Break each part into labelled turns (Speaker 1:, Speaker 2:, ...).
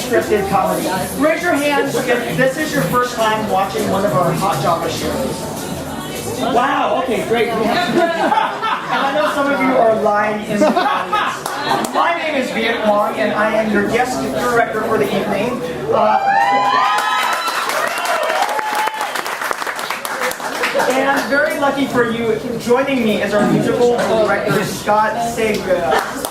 Speaker 1: scripted comedy. Raise your hands if this is your first time watching one of our Hot Java shows. Wow, okay, great. And I know some of you are lying in the audience. My name is Viet Wong, and I am your guest director for the evening. And I'm very lucky for you, joining me is our musical director, Scott Sega.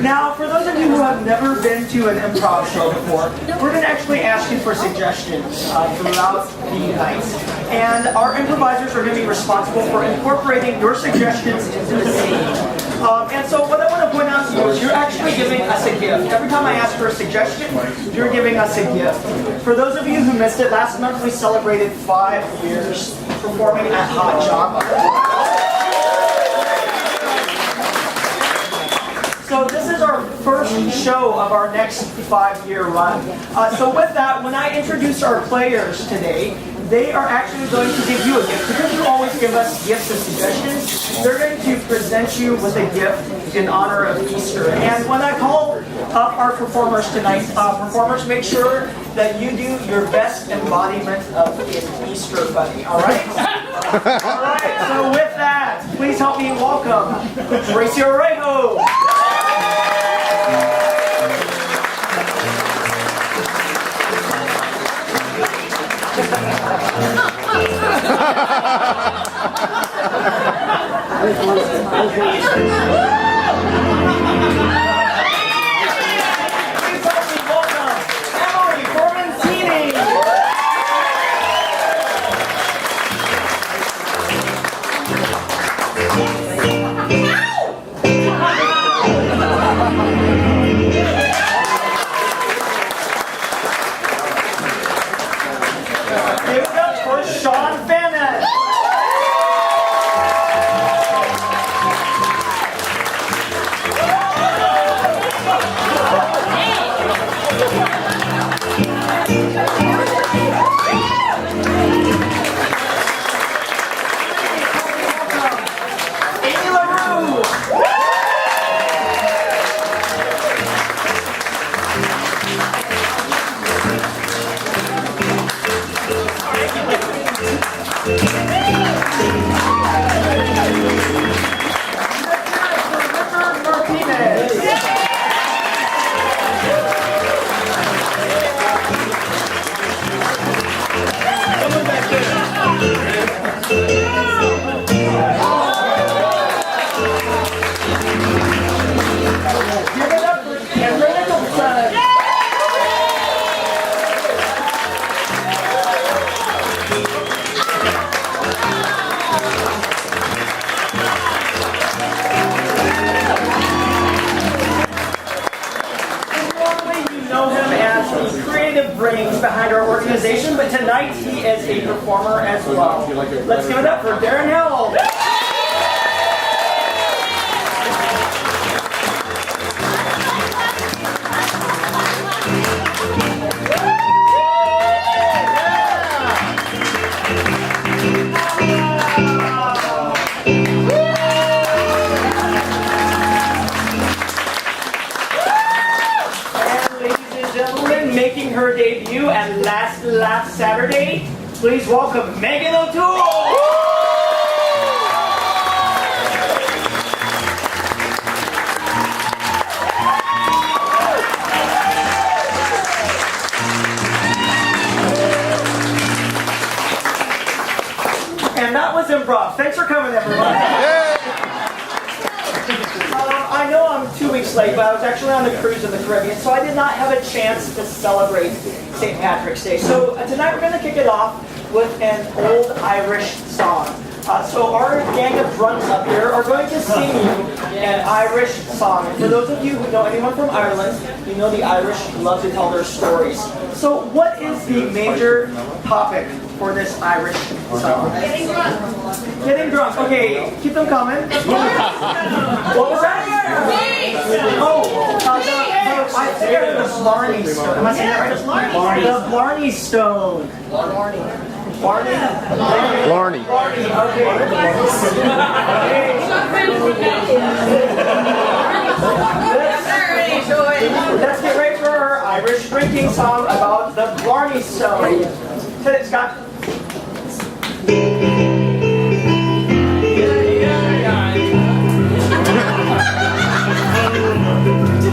Speaker 1: Now, for those of you who have never been to an improv show before, we're going to actually ask you for suggestions throughout the night. And our improvisers are going to be responsible for incorporating your suggestions into the scene. And so what I want to point out to you is you're actually giving us a gift. Every time I ask for a suggestion, you're giving us a gift. For those of you who missed it, last month we celebrated 5 years performing at Hot Java. So this is our first show of our next 5-year run. So with that, when I introduce our players today, they are actually going to give you a gift. Because you always give us gifts and suggestions, they're going to present you with a gift in honor of Easter. And when I call up our performers tonight, performers, make sure that you do your best embodiment of an Easter bunny, all right? All right, so with that, please help me welcome Tracy Orejo. Behind our organization, but tonight he is a performer as well. Let's give it up for Darren Hill. Making her debut at last Saturday, please welcome Megan O Toole! And that was improv. Thanks for coming, everyone. I know I'm 2 weeks late, but I was actually on the cruise in the Caribbean, so I did not have a chance to celebrate St. Patrick's Day. So tonight we're going to kick it off with an old Irish song. So our gang of drunks up here are going to sing you an Irish song. And for those of you who know anyone from Ireland, you know the Irish love to tell their stories. So what is the major topic for this Irish song? Getting drunk. Getting drunk. Okay, keep them coming. What was that? I think the Blarney Stone. Am I saying that right? The Blarney Stone. Barney?
Speaker 2: Blarney.
Speaker 1: Barney, okay. Let's get ready for our Irish drinking song about the Blarney Stone. Hit it, Scott.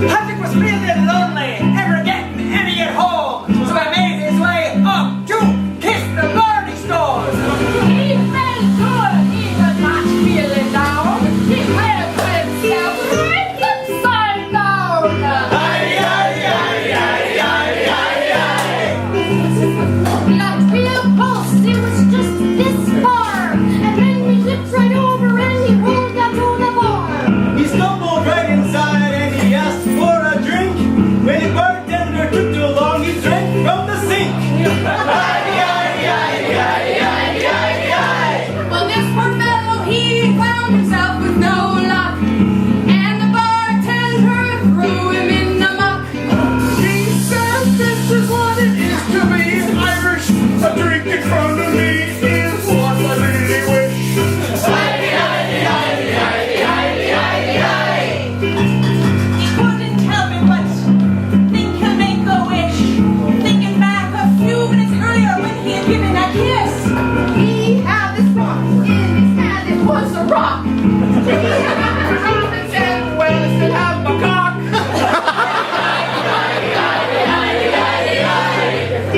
Speaker 1: Patrick was feeling lonely, never getting any at home, so he made his way up to kiss the Blarney Stone.
Speaker 3: He felt good, he was not feeling down. He felt himself right inside down. Not real close, it was just this far. And then we flipped right over and he rolled down to the bar.
Speaker 4: He stumbled right inside and he asked for a drink. When the bartender took too long, he drank from the sink.
Speaker 3: Well, this poor fellow, he found himself with no luck. And the bartender threw him in the muck.
Speaker 4: He said, "This is what it is to be Irish. A drink in front of me is what I really wish."
Speaker 5: He couldn't help it but think he'll make a wish. Thinking back a few minutes earlier when he had given that kiss.
Speaker 3: He had this rock in his hand, it was a rock. He had a rock and said, well, I still have my cock.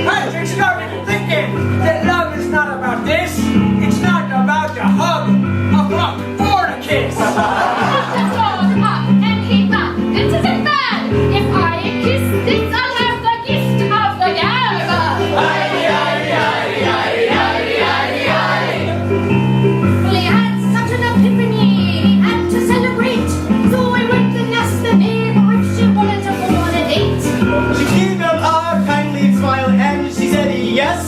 Speaker 1: Patrick started thinking that love is not about this. It's not about a hug, a fuck, or a kiss.
Speaker 3: Just all up, and he thought, this isn't bad. If I kiss this, I'll have the gift of the gab. Well, he had such an epiphany, he had to celebrate. So he went and asked the neighbor if she wanted to go on a date.
Speaker 4: She gave him a kindly smile and she said yes.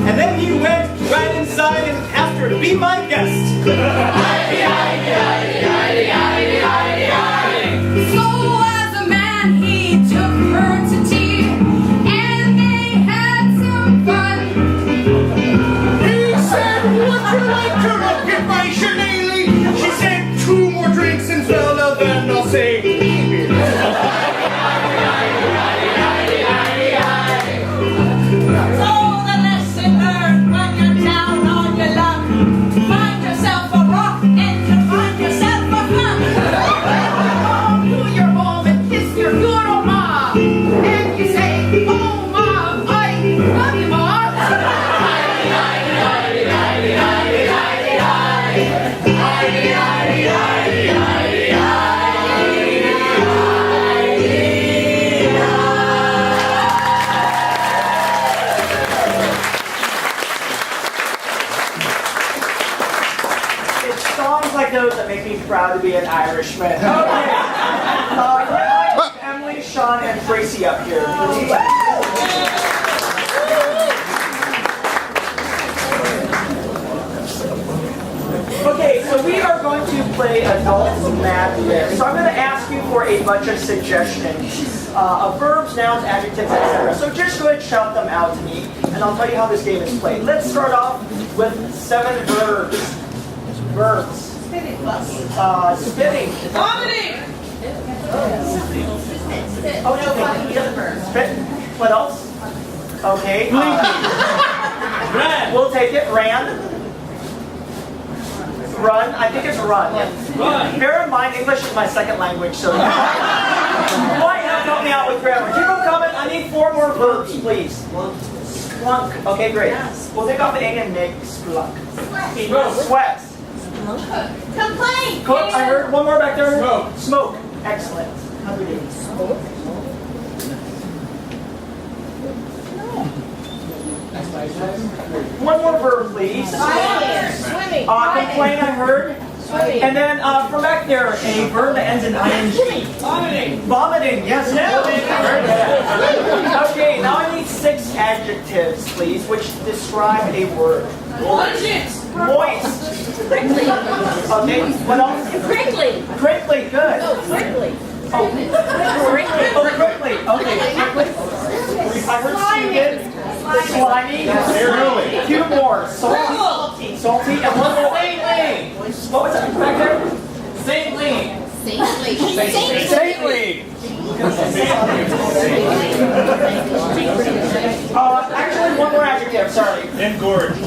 Speaker 4: And then he went right inside and asked her to be my guest.
Speaker 3: So as a man, he took her to tea, and they had some fun.
Speaker 4: He said, "Would you like to look at my shillelagh?" She said, "2 more drinks and fella, then I'll say."
Speaker 5: So the lesson learned when you're down on your luck. Find yourself a rock and you'll find yourself a fun.
Speaker 3: Come to your home and kiss your good old mom, and you say, oh mom, I love you, mom.
Speaker 1: It's songs like those that make me proud to be an Irishman. Okay. Emily, Sean, and Tracy up here. Okay, so we are going to play Adult Madness. So I'm going to ask you for a bunch of suggestions of verbs, nouns, adjectives, etc. So just go ahead and shout them out to me, and I'll tell you how this game is played. Let's start off with 7 verbs. Verbs. Spitting.
Speaker 5: Vomiting.
Speaker 1: Oh, no, spit. What else? Okay. We'll take it. Ran. Run. I think it's run. Bear in mind, English is my second language, so you might have to help me out with grammar. Keep them coming. I need 4 more verbs, please. Splunk. Okay, great. We'll take off the A and make splunk. Sweat.
Speaker 5: Complain.
Speaker 1: Cook. I heard one more back there. Smoke. Excellent. How do we do? Smoke. One more verb, please.
Speaker 5: Swimming.
Speaker 1: Complain, I heard.
Speaker 5: Swimming.
Speaker 1: And then from back there, a verb that ends in ing. Vomiting. Vomiting, yes. Okay, now I need 6 adjectives, please, which describe a word.
Speaker 5: Moist.
Speaker 1: Moist. Okay, what else?
Speaker 5: Prickly.
Speaker 1: Crinkly, good.
Speaker 5: Prickly.
Speaker 1: Oh, crinkly. Okay, crinkly. I heard stupid. Slimy. 2 more. salty, and one more.
Speaker 4: Saintly.
Speaker 1: What was that back there?
Speaker 4: Saintly.
Speaker 1: Saintly. Actually, one more adjective. Sorry.
Speaker 4: Engorged.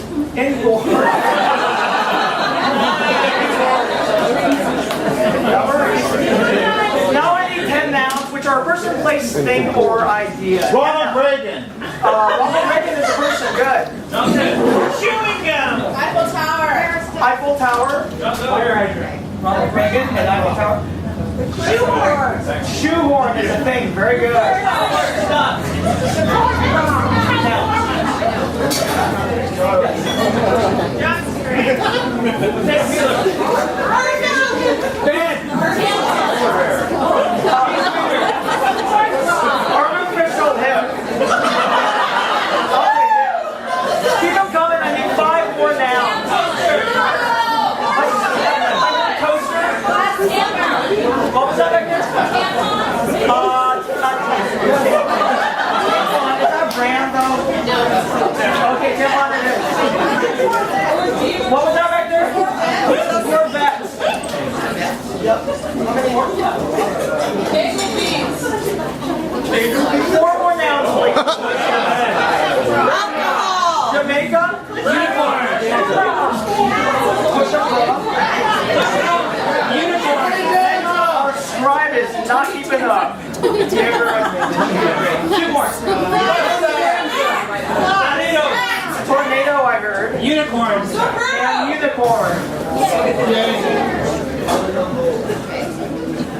Speaker 1: Now I need 10 nouns, which are a person, place, thing, or idea.
Speaker 4: Ronald Reagan.
Speaker 1: Ronald Reagan is a person. Good.
Speaker 4: Chewing gum.
Speaker 5: Eiffel Tower.
Speaker 1: Eiffel Tower. Ronald Reagan and Eiffel Tower. Shoehorn is a thing. Very good. Artificial hip. Keep them coming. I need 5 more nouns. Coaster. What was that back there? Is that a brand though? No. Okay, tampon it is. What was that back there? Your bets. Yep. How many more? Four more nouns, please. Jamaica. Unicorn. Push up. Unicorn. Our scribe is not keeping up. Two more. Tornado, I heard.
Speaker 4: Unicorn.
Speaker 1: And unicorn.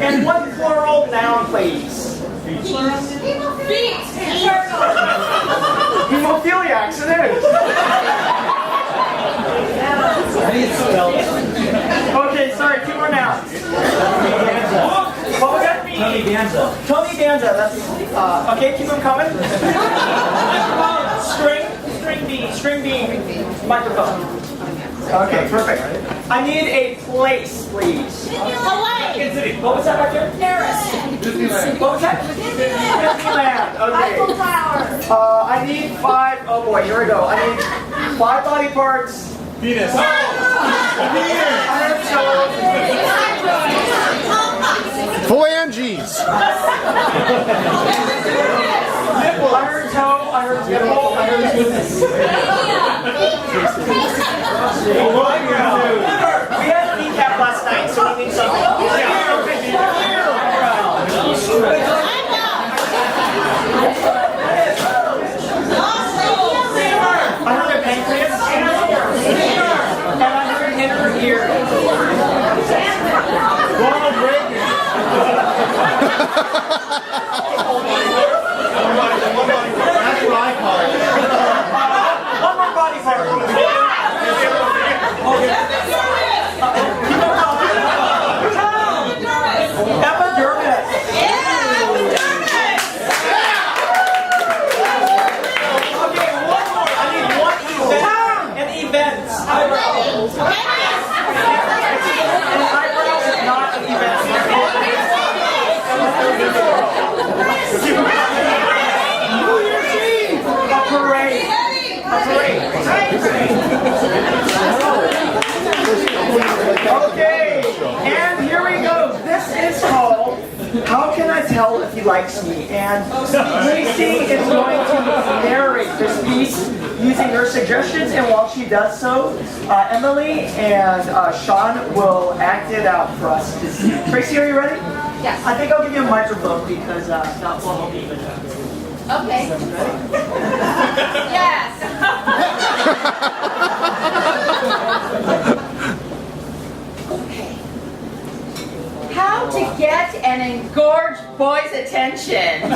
Speaker 1: And one plural noun, please. Hemophiliacs, it is. Okay, sorry, 2 more nouns. What was that?
Speaker 4: Tony Danza.
Speaker 1: Tony Danza, that's, okay, keep them coming. String bean, microphone. Okay, perfect. I need a place, please.
Speaker 5: Hawaii.
Speaker 1: What was that back there?
Speaker 5: Paris.
Speaker 1: What was that? Disneyland. Okay.
Speaker 5: Eiffel Tower.
Speaker 1: I need 5. Oh boy, here we go. I need 5 body parts.
Speaker 4: Penis.
Speaker 1: I have
Speaker 2: Phalanges.
Speaker 1: nipple. I heard toe. I heard nipple. I heard penis. We had a kneecap last night, so we need something. I heard a pancreas. And I heard inner ear.
Speaker 4: Ronald Reagan. That's what I call it.
Speaker 1: One more body part. Epidermis. Okay, one more. I need one event. An event. Eyebrows. An eyebrow is not an event. New Year's Eve. A parade. A parade. Okay, and here we go. This is called How Can I Tell If He Likes Me? And Lacey is going to narrate this piece using her suggestions, and while she does so, Emily and Sean will act it out for us. Tracy, are you ready?
Speaker 5: Yes.
Speaker 1: I think I'll give you a microphone because that will help you.
Speaker 5: Okay. Yes. Okay. How to get an engorged boy's attention. Find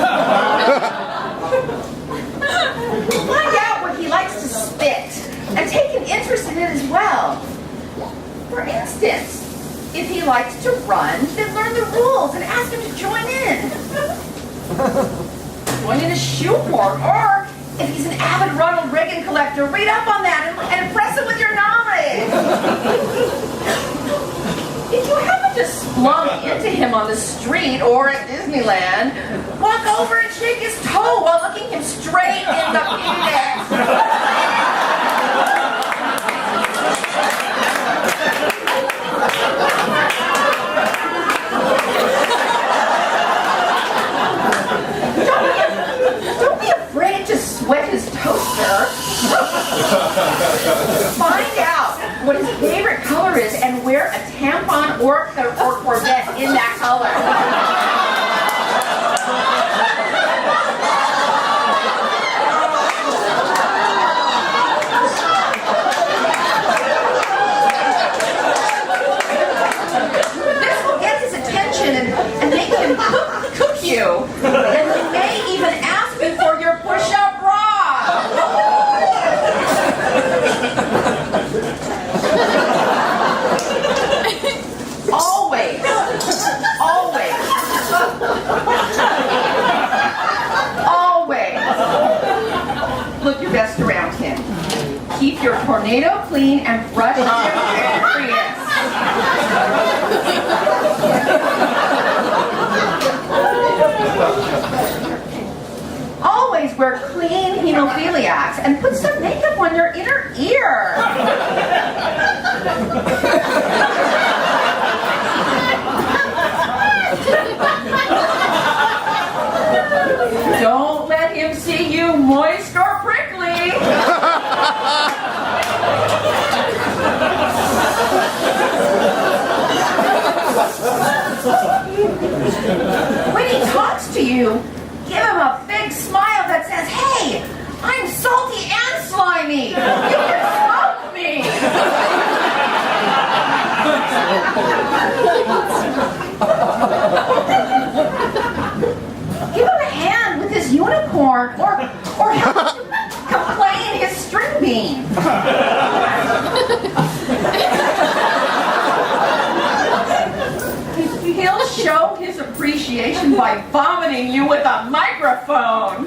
Speaker 5: out what he likes to spit and take an interest in it as well. For instance, if he likes to run, then learn the rules and ask him to join in. Join in a shoehorn, or if he's an avid Ronald Reagan collector, read up on that and impress him with your knowledge. If you happen to splunk into him on the street or at Disneyland, walk over and shake his toe while looking him straight in the penis. in that color. This will get his attention and make him cook you. And he may even ask you for your push-up bra. Always, always, always look your best around him. Keep your tornado clean and brush your pancreas. Always wear clean hemophiliacs and put some makeup on your inner ear. Don't let him see you moist or prickly. When he talks to you, give him a big smile that says, "Hey, I'm salty and slimy. You can smoke me." Give him a hand with his unicorn or help him play in his string bean. He'll show his appreciation by vomiting you with a microphone.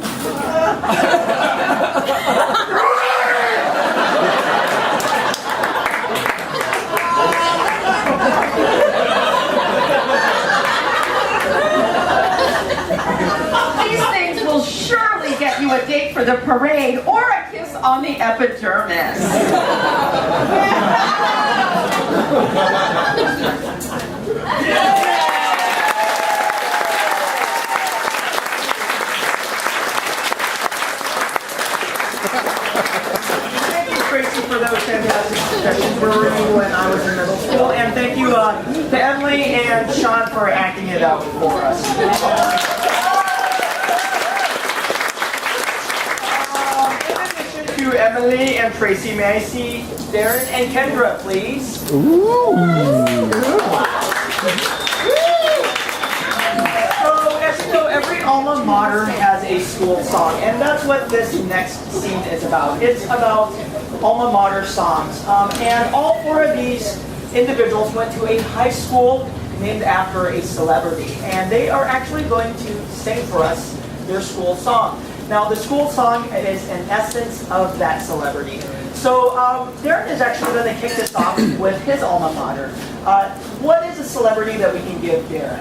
Speaker 5: These things will surely get you a date for the parade or a kiss on the epidermis.
Speaker 1: Thank you, Tracy, for those fantastic suggestions for me when I was in middle school. And thank you to Emily and Sean for acting it out for us. In addition to Emily and Tracy, may I see Darren and Kendra, please? So, as you know, every alma mater has a school song, and that's what this next scene is about. It's about alma mater songs. And all four of these individuals went to a high school named after a celebrity, and they are actually going to sing for us their school song. Now, the school song is an essence of that celebrity. So, Darren is actually going to kick this off with his alma mater. What is a celebrity that we can give Darren?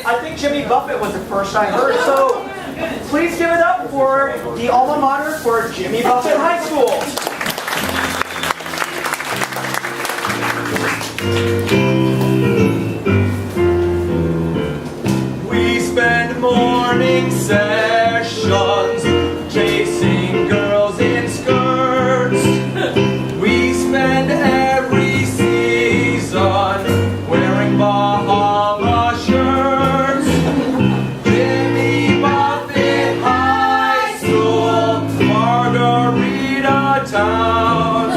Speaker 1: I think Jimmy Buffett was the first I heard. So, please give it up for the alma mater for Jimmy Buffett High School.
Speaker 4: We spend morning sessions chasing girls in skirts. We spend every season wearing Bahama shirts. Jimmy Buffett High School, Margarita Town.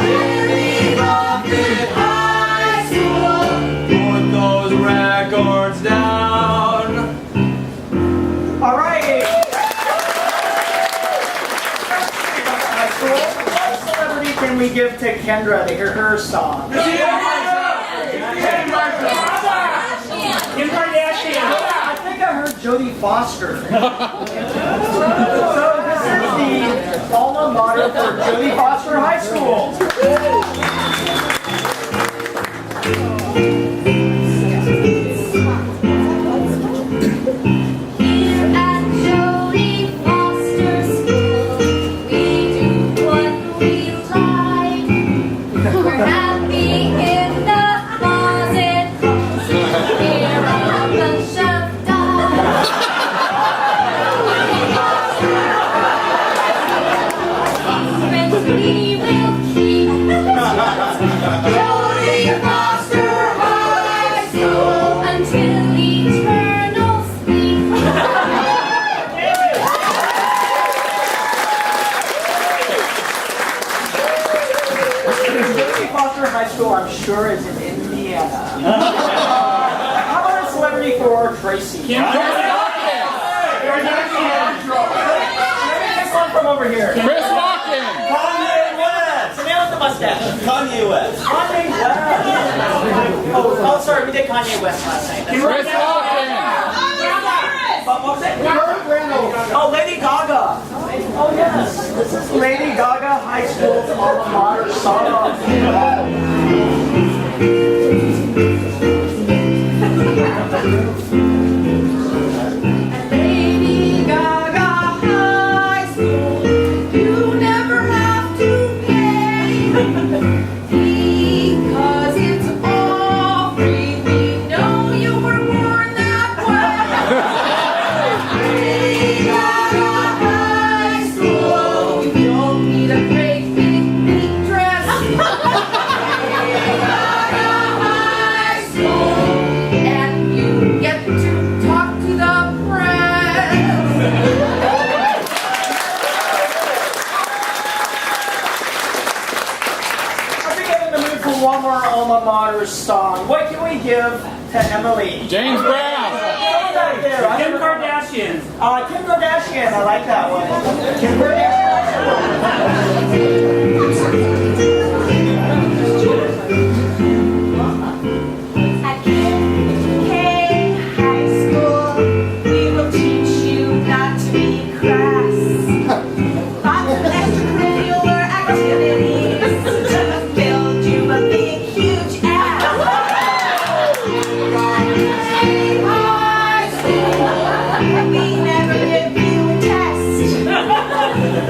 Speaker 4: Jimmy Buffett High School, put those records down.
Speaker 1: All right. High School. What celebrity can we give to Kendra to hear her song? Kim Kardashian. I think I heard Jodie Foster. So this is the alma mater for Jodie Foster High School.
Speaker 3: Here at Jodie Foster School, we do what we like. We're happy in the closet, 'cause we're a bunch of guys. Secrets we will keep.
Speaker 1: Gracie?
Speaker 2: Chris Watkins.
Speaker 1: Let me take one from over here.
Speaker 2: Chris Watkins.
Speaker 4: Kanye West.
Speaker 1: The man with the mustache.
Speaker 4: Kanye West.
Speaker 1: Kanye West. Oh, sorry, we did Kanye West last night. That's
Speaker 2: Chris
Speaker 1: right.
Speaker 2: Watkins.
Speaker 1: What was it? Oh, Lady Gaga. Oh, yes. This is Lady Gaga High School's alma mater song.
Speaker 5: Lady Gaga High School, you never have to pay. Because it's all free, we know you were born that way. Lady Gaga High School, you don't need a great big pink dress. Lady Gaga High School, and you get to talk to the press.
Speaker 1: I think I'm in the mood for one more alma mater song. What can we give to Emily?
Speaker 2: James Brown.
Speaker 1: Back there.
Speaker 6: Kim Kardashian.
Speaker 1: Kim Kardashian, I like that one. Kim Kardashian.
Speaker 5: At K High School, we will teach you not to be crass. Lots of extracurricular activities to build you a big, huge ass. At K High School, we never give you a test. Kanye West.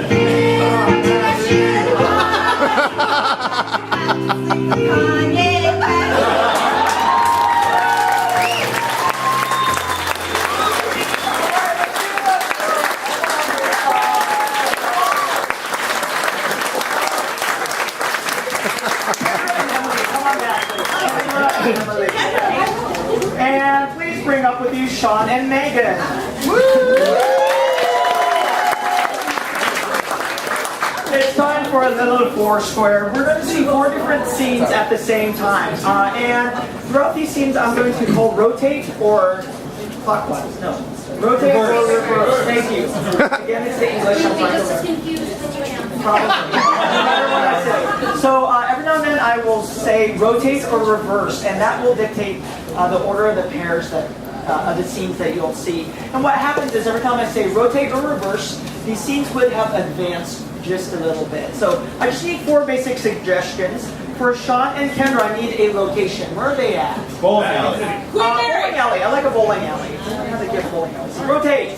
Speaker 1: Come on back, please. And please bring up with you Sean and Megan. It's time for a little Foursquare. We're going to see 4 different scenes at the same time. And throughout these scenes, I'm going to call rotate or clockwise. No. Rotate or reverse. Thank you. Again, it's the English. I'm
Speaker 3: You'll be just
Speaker 1: sorry.
Speaker 3: as confused as I am.
Speaker 1: Probably. No matter what I say. So every now and then I will say rotate or reverse, and that will dictate the order of the pairs that of the scenes that you'll see. And what happens is every time I say rotate or reverse, these scenes would have advanced just a little bit. So I just need 4 basic suggestions. For Sean and Kendra, I need a location. Where are they at?
Speaker 4: Bowling alley.
Speaker 1: Bowling alley. I like a bowling alley. I have to give bowling alleys. Rotate.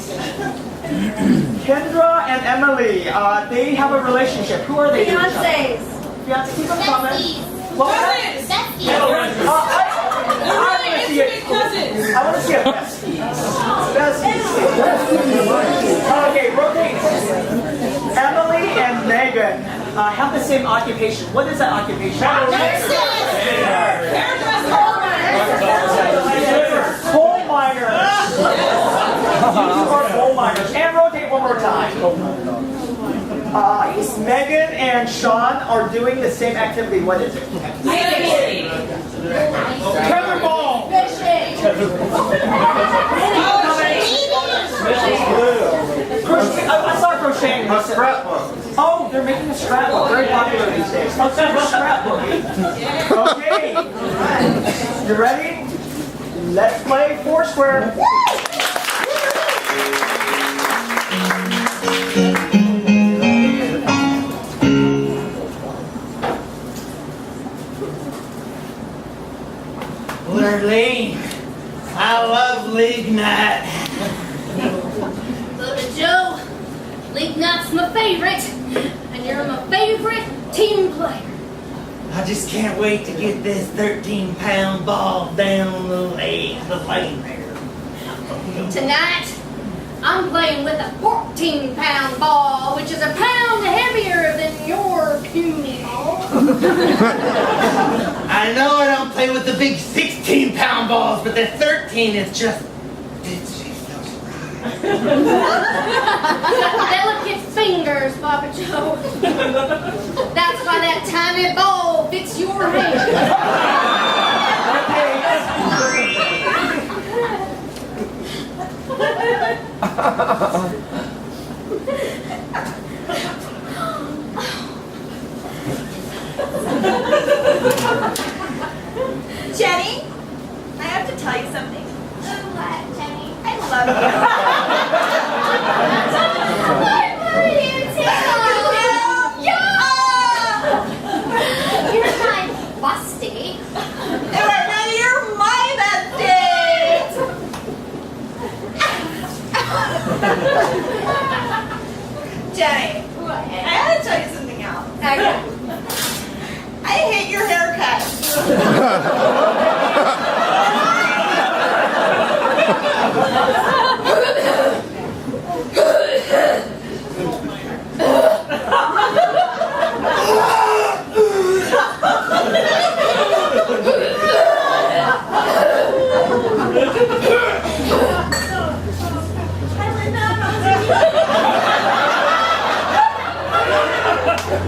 Speaker 1: Kendra and Emily, they have a relationship. Who are they? to each other?
Speaker 3: Fiancés.
Speaker 1: Fiancés. Keep them coming.
Speaker 3: Besties.
Speaker 1: What was that?
Speaker 3: Besties.
Speaker 1: I want to see a besties. Besties. Okay, rotate. Emily and Megan have the same occupation. What is that occupation? Coal miners. You are coal miners. And rotate one more time. Megan and Sean are doing the same activity. What is it? Tetherball. I saw crocheting.
Speaker 4: A scrapbook.
Speaker 1: Oh, they're making a scrapbook. Very popular these days. Let's do scrapbooking. Okay. You ready? Let's play Foursquare.
Speaker 6: Literally, I love league night.
Speaker 3: So to Joe, league night's my favorite, and you're my favorite team player.
Speaker 6: I just can't wait to get this 13-pound ball down the lane there.
Speaker 3: Tonight, I'm playing with a 14-pound ball, which is a pound heavier than your puny ball.
Speaker 6: I know I don't play with the big 16-pound balls, but the 13 is just... It's just right.
Speaker 3: Delicate fingers, Papa Joe. That's why that tiny ball fits your hand.
Speaker 5: Jenny, I have to tell you something.
Speaker 3: What, Jenny?
Speaker 5: I love you.
Speaker 3: I love you too.
Speaker 5: Yeah.
Speaker 3: You're my busty.
Speaker 5: And right now you're my bestie. Jenny,
Speaker 3: What?
Speaker 5: I gotta tell you something else.
Speaker 3: Okay.
Speaker 5: I hate your haircut.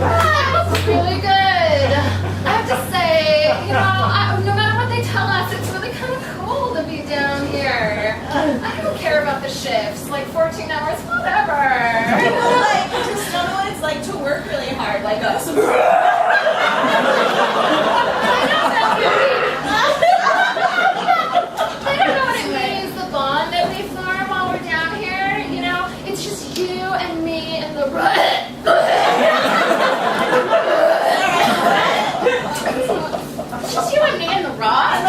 Speaker 3: That was really good. I have to say, you know, no matter what they tell us, it's really kind of cool to be down here. I don't care about the shifts, like 14 hours, whatever.
Speaker 5: Like, you just don't know what it's like to work really hard like us.
Speaker 3: I don't know what it means, the bond that we form while we're down here. You know, it's just you and me and the just you and me and the rod.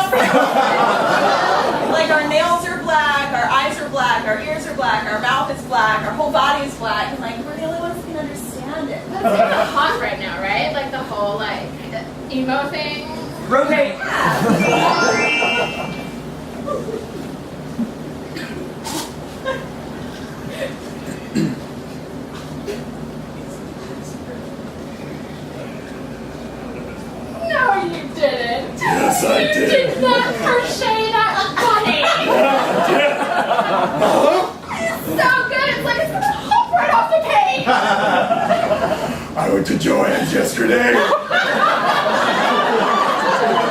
Speaker 5: Like our nails are black, our eyes are black, our ears are black, our mouth is black, our whole body is black, and like we're the only ones who can understand it.
Speaker 3: That's kind of hot right now, right? Like the whole like emo thing.
Speaker 1: Rotate.
Speaker 3: No, you didn't.
Speaker 4: Yes, I
Speaker 3: You
Speaker 4: did.
Speaker 3: did not crochet that bunny. It's so good. It's like it's gonna hop right off the page.
Speaker 4: I went to Joann's yesterday.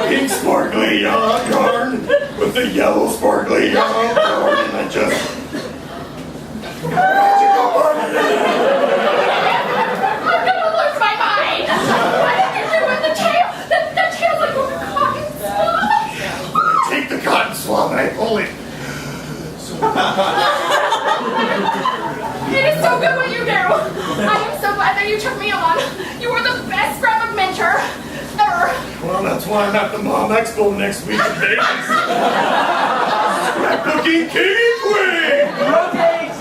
Speaker 4: Pink sparkly yarn with the yellow sparkly yarn, and I just.
Speaker 3: I'm gonna lose my mind. What did you do with the tail? The tail's like a cotton swab.
Speaker 4: Take the cotton swab and I pull it.
Speaker 3: It is so good what you do. I am so glad that you took me on. You were the best scrapbook mentor ever.
Speaker 4: Well, that's why I'm at the Mom Expo next week in Vegas. Scrapbooking king and queen.
Speaker 1: Rotate.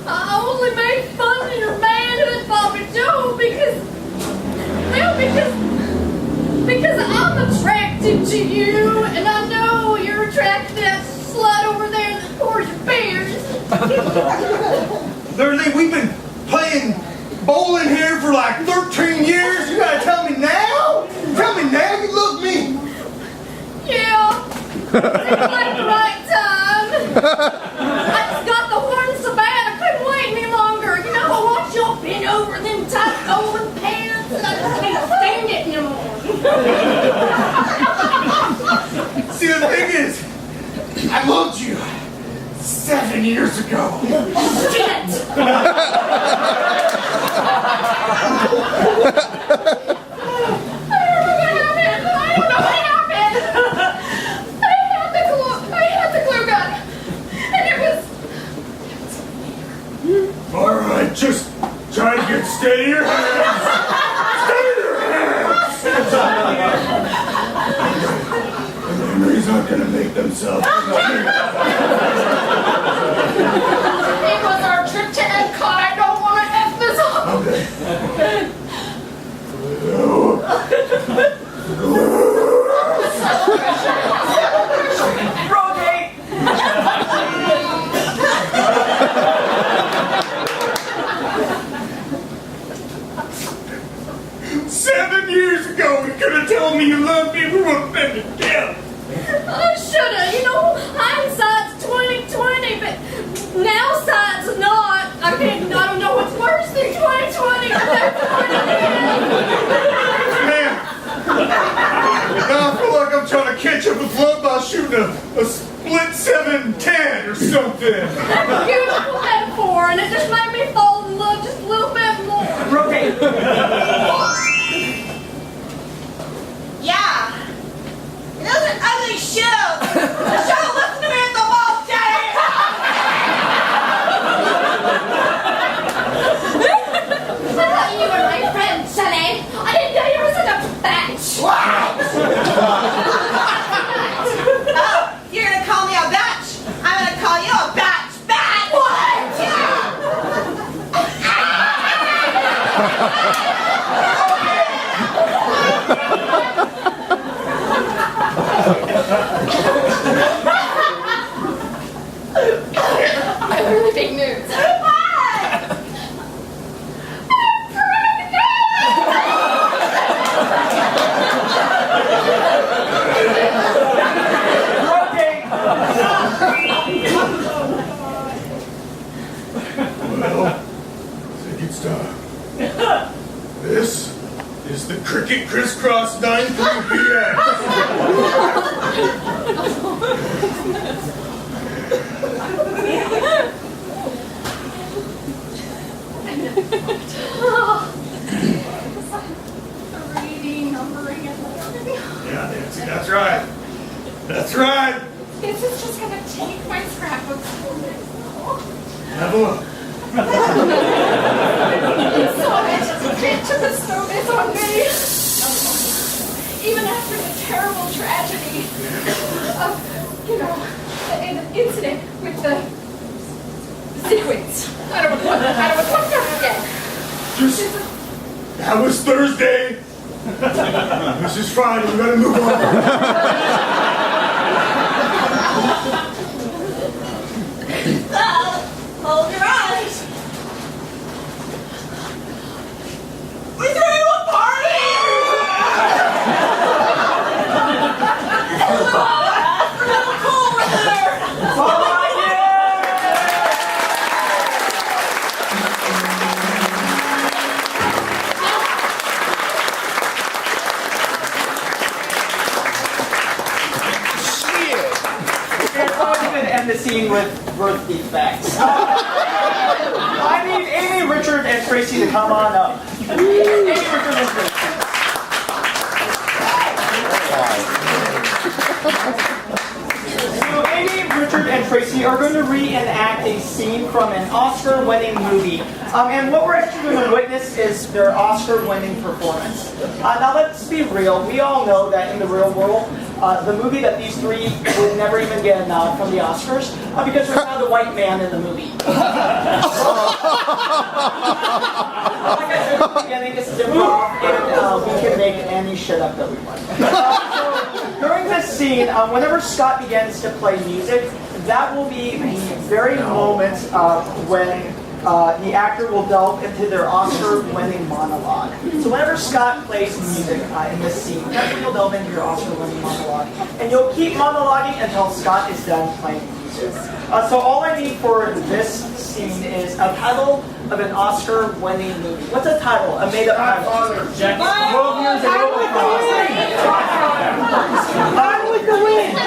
Speaker 3: I only made fun of your manhood, Bobby Joe, because I'm attracted to you, and I know you're attracted to that slut over there that pours your beers.
Speaker 4: Literally, we've been playing bowling here for like 13 years. You gotta tell me now? Tell me now you love me.
Speaker 3: Yeah, seems like the right time. I just got the horn so bad I couldn't wait any longer. You know, I watch y'all bend over them tight bowling pants, and I just can't stand it anymore.
Speaker 4: See, the thing is, I loved you 7 years ago.
Speaker 3: Shit! I don't know what happened. I had the glue gun, and it was.
Speaker 4: All right, just try to get steady your hands. Steady your hands. The memory's not gonna make themselves.
Speaker 3: It was our trip to Epcot. I don't want to F this up.
Speaker 4: Okay.
Speaker 1: Rotate.
Speaker 4: 7 years ago, you could have told me you loved me. We would have been together.
Speaker 3: I shoulda. You know, hindsight's 20/20, but now sight's not. I don't know what's worse than 20/20.
Speaker 4: Man, now I feel like I'm trying to catch up a float by shooting a split 7-10 or something.
Speaker 3: Beautiful metaphor, and it just made me fall in love just a little bit more.
Speaker 1: Rotate.
Speaker 5: Yeah. It was an ugly show. The show listened to me at the wall, Daddy.
Speaker 3: I thought you were my friend, Sonny. I didn't know you were such a bitch.
Speaker 5: Oh, you're gonna call me a batch. I'm gonna call you a batch. Batch. What?
Speaker 3: I have really big news.
Speaker 1: Rotate.
Speaker 4: Well, I think it's time. This is the Cricket Crisscross 9-3 PM.
Speaker 3: Reading, numbering, and learning.
Speaker 4: Yeah, Nancy, that's right. That's right.
Speaker 3: This is just gonna take my scrapbooks for me.
Speaker 4: Have a look.
Speaker 3: So much to bestow this on me. Even after the terrible tragedy of, the incident with the sequence. I don't want to talk about it again.
Speaker 4: That was Thursday. This is Friday. We gotta move on.
Speaker 5: Hold your eyes. We threw a party. Real cool with her.
Speaker 1: All right, yeah. It's always going to end the scene with birth defects. I need Amy, Richard, and Tracy to come on up. Amy, Richard, and Tracy. So Amy, Richard, and Tracy are going to reenact a scene from an Oscar-winning movie. And what we're actually going to witness is their Oscar-winning performance. Now let's be real. We all know that in the real world, the movie that these three would never even get a nod from the Oscars because there's not a white man in the movie. Like I said at the beginning, this is improv, and we can make any shit up that we want. During this scene, whenever Scott begins to play music, that will be the very moment when the actor will delve into their Oscar-winning monologue. So whenever Scott plays music in this scene, that's when you'll delve into your Oscar-winning monologue. And you'll keep monologuing until Scott is done playing music. So all I need for this scene is a title of an Oscar-winning movie. What's a title? A made-up title. 12 years in I'm with the wind.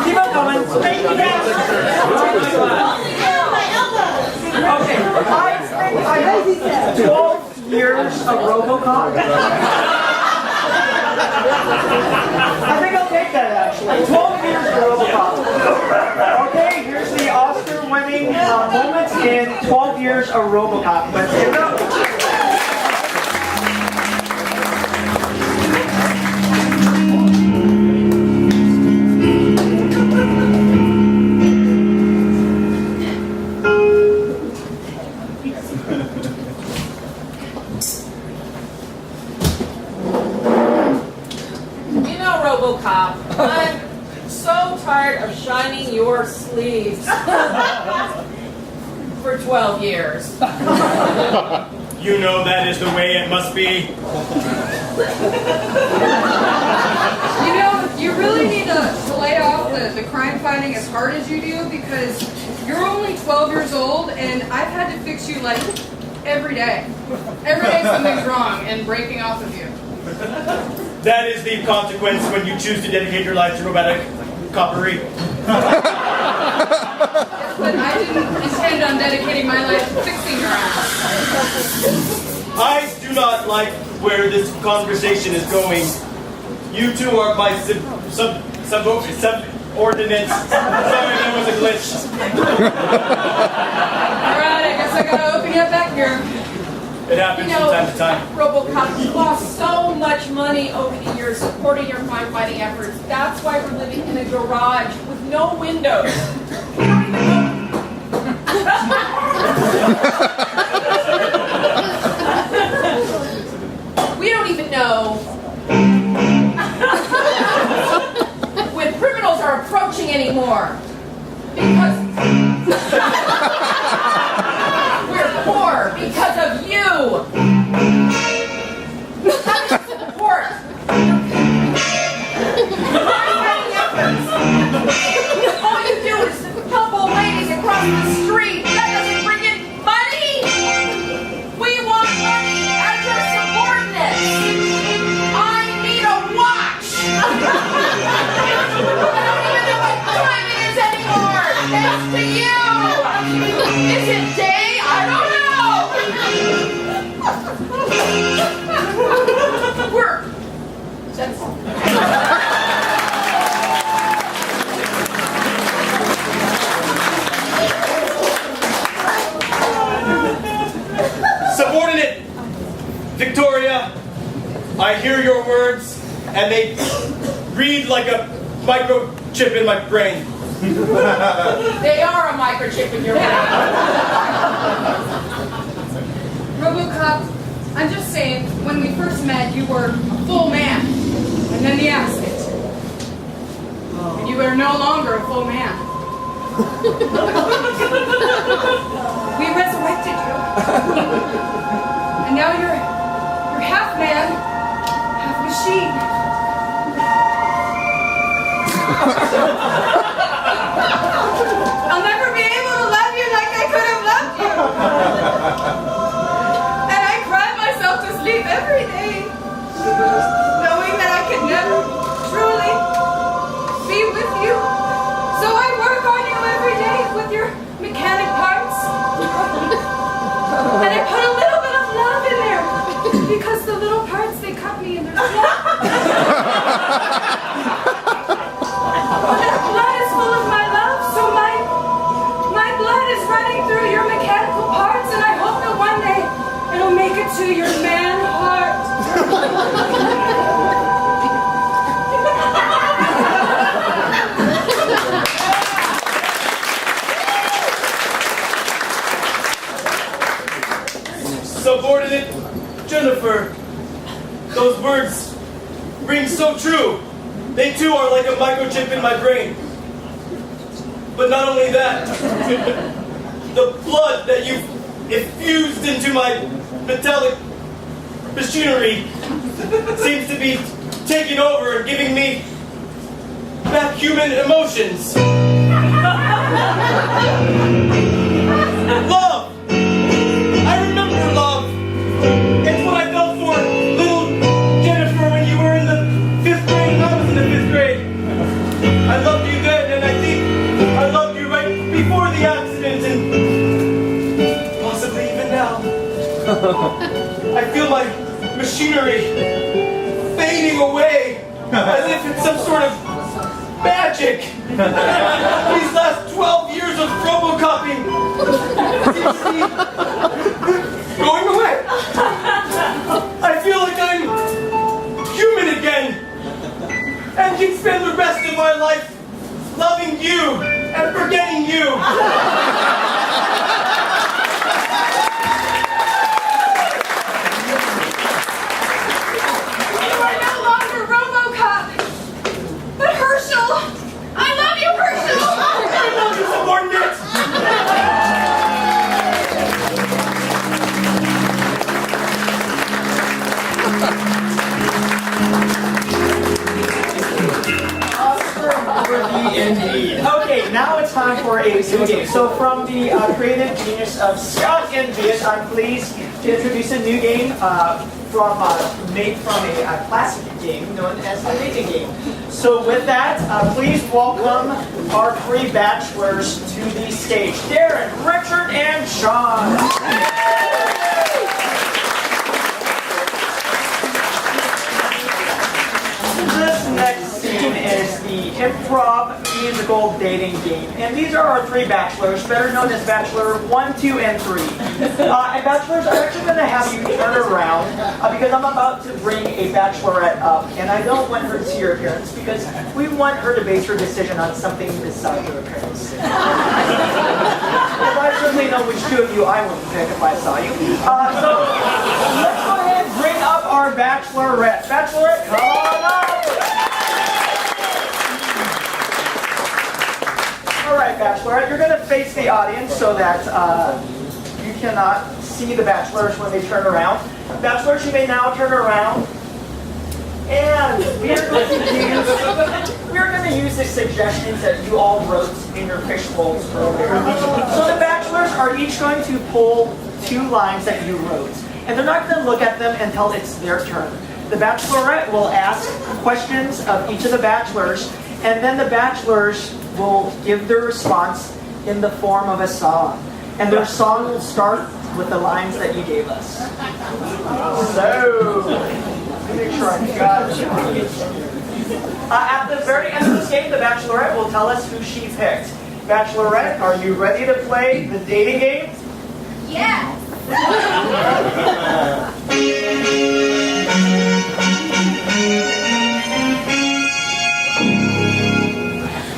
Speaker 1: Keep on going. Thank you, guys. Okay, I have 12 years of RoboCop. I think I'll take that actually. 12 years of RoboCop. Okay, here's the Oscar-winning moments in 12 years of RoboCop. Let's get it up.
Speaker 7: RoboCop, I'm so tired of shining your sleeves for 12 years.
Speaker 8: You know that is the way it must be.
Speaker 9: You know, you really need to lay off the crime fighting as hard as you do because you're only 12 years old and I've had to fix you like every day. Every day something's wrong and breaking off of you.
Speaker 8: That is the consequence when you choose to dedicate your life to robotic coppery.
Speaker 9: But I didn't intend on dedicating my life to fixing your ass.
Speaker 8: I do not like where this conversation is going. You two are my subordinates. Sorry, there was a glitch.
Speaker 9: Alright, I guess I gotta open you up back here.
Speaker 8: It happens from time to time.
Speaker 7: RoboCop, you lost so much money over the years supporting your crime-fighting efforts. That's why we're living in a garage with no windows. We don't even know when criminals are approaching anymore. Because we're poor because of you. Support. All you do is help old ladies across the street. That doesn't bring in money. We want money as your subordinates. I need a watch. I don't even know what time it is anymore. Thanks to you. Is it day? I don't know. Work. That's
Speaker 8: Subordinate Victoria, I hear your words, and they read like a microchip in my brain.
Speaker 7: They are a microchip in your brain.
Speaker 9: RoboCop, I'm just saying, when we first met, you were a full man. And then the accident. And you are no longer a full man. We resurrected you. And now you're half man, half machine. I'll never be able to love you like I could have loved you. And I cry myself to sleep every day, knowing that I could never truly be with you. So I work on you every day with your mechanic parts. And I put a little bit of love in there, because the little parts, they cut me in their flesh. That blood is full of my love, so my blood is running through your mechanical parts, and I hope that one day it'll make it to your man heart.
Speaker 8: Subordinate Jennifer, those words ring so true. They too are like a microchip in my brain. But not only that, the blood that you've infused into my metallic machinery seems to be taking over and giving me back human emotions. Love! I remember love. It's what I felt for little Jennifer when you were in the 5th grade and I was in the 5th grade. I loved you then, and I think I loved you right before the accident, and possibly even now. I feel my machinery fading away as if it's some sort of magic. These last 12 years of robocoping seems to be going away. I feel like I'm human again and can spend the rest of my life loving you and forgetting you.
Speaker 3: You are no longer RoboCop, but Herschel. I love you, Herschel.
Speaker 8: I love you, subordinate.
Speaker 1: Indeed. Okay, now it's time for a new game. So from the creative genius of Scott and Viet, I'm pleased to introduce a new game made from a classic game known as the dating game. So with that, please welcome our three bachelors to the stage. Darren, Richard, and Sean. This next scene is the improv musical dating game. And these are our three bachelors, better known as Bachelor 1, 2, and 3. And bachelors, I'm actually going to have you turn around because I'm about to bring a bachelorette up. And I don't want her to see her appearance because we want her to base her decision on something besides her appearance. Because I certainly know which two of you I would pick if I saw you. So let's go ahead and bring up our bachelorette. Bachelorette, come on up! All right, Bachelorette, you're going to face the audience so that you cannot see the bachelors when they turn around. Bachelors, you may now turn around. And we're going to use the suggestions that you all wrote in your fish bowls earlier. So the bachelors are each going to pull 2 lines that you wrote. And they're not going to look at them until it's their turn. The bachelorette will ask questions of each of the bachelors, and then the bachelors will give their response in the form of a song. And their song will start with the lines that you gave us. So, let me make sure I got it. At the very end of this game, the bachelorette will tell us who she picked. Bachelorette, are you ready to play the dating game?
Speaker 3: Yes.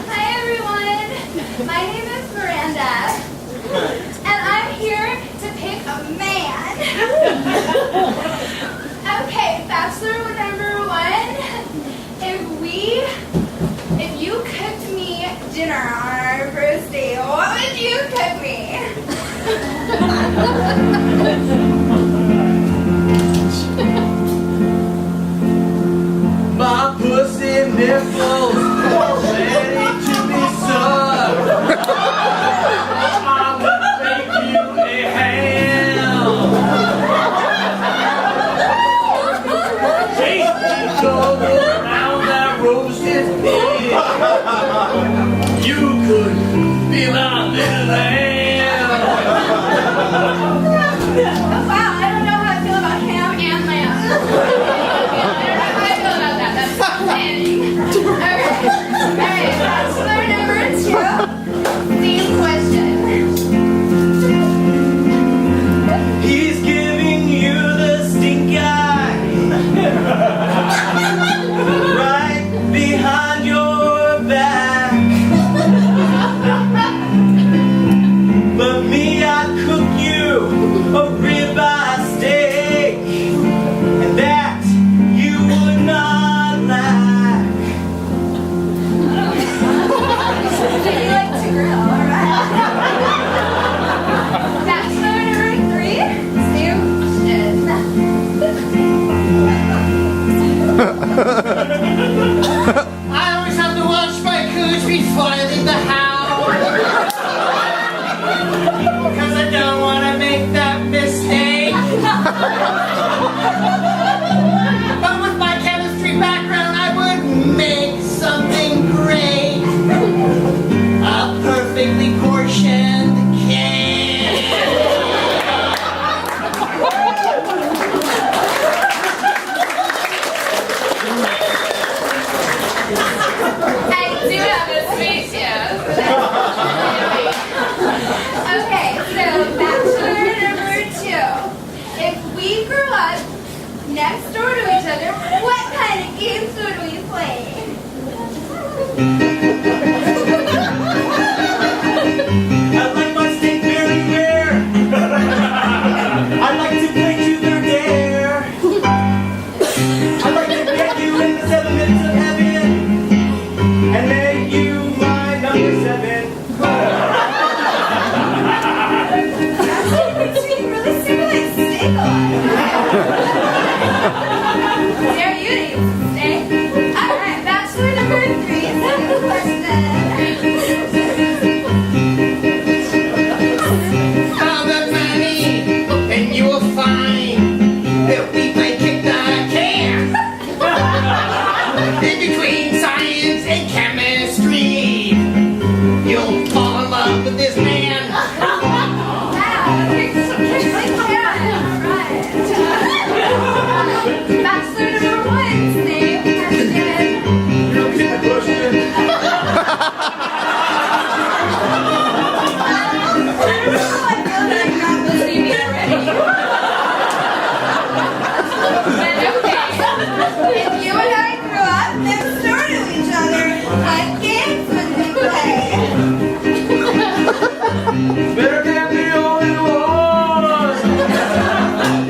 Speaker 3: Hi everyone. My name is Miranda, and I'm here to pick a man. Okay, bachelor number 1. If you cooked me dinner on our first date, what would you cook me?
Speaker 8: My pussy nipples ready to be sucked. I'm gonna make you a ham. Taste me all around that roasted pig. You could be my little lamb.
Speaker 3: Wow, I don't know how I feel about ham and lamb. I don't know how I feel about that. That's fascinating. Alright, bachelor number 2. Same question.
Speaker 8: He's giving you the stink eye right behind your back. But me, I'd cook you a ribeye steak, and that you would not like.
Speaker 3: So you like to grill, alright. Bachelor number 3. Same question.
Speaker 6: I always have to wash my cooch before I leave the house. Because I don't want to make that mistake. But with my chemistry background, I would make something great. A perfectly portioned cake.
Speaker 3: I do have a sweet tooth. Okay, so bachelor number 2. If we grew up next door to each other, what kind of games would we play?
Speaker 8: I'd like my steak very rare. I'd like to play truth or dare. I'd like to get you in the 7 minutes of heaven and make you my number 7.
Speaker 3: You really seem like steak a lot. Dare you to eat some steak? Alright, bachelor number 3. Second question.
Speaker 6: Found the money, and you will find that we might kick In between science and chemistry, you'll fall in love with this man.
Speaker 3: Bachelor number 1's name has been.
Speaker 8: You don't get the question.
Speaker 9: If you and I grew up next door to each other, what games would we play?
Speaker 8: There can be only one.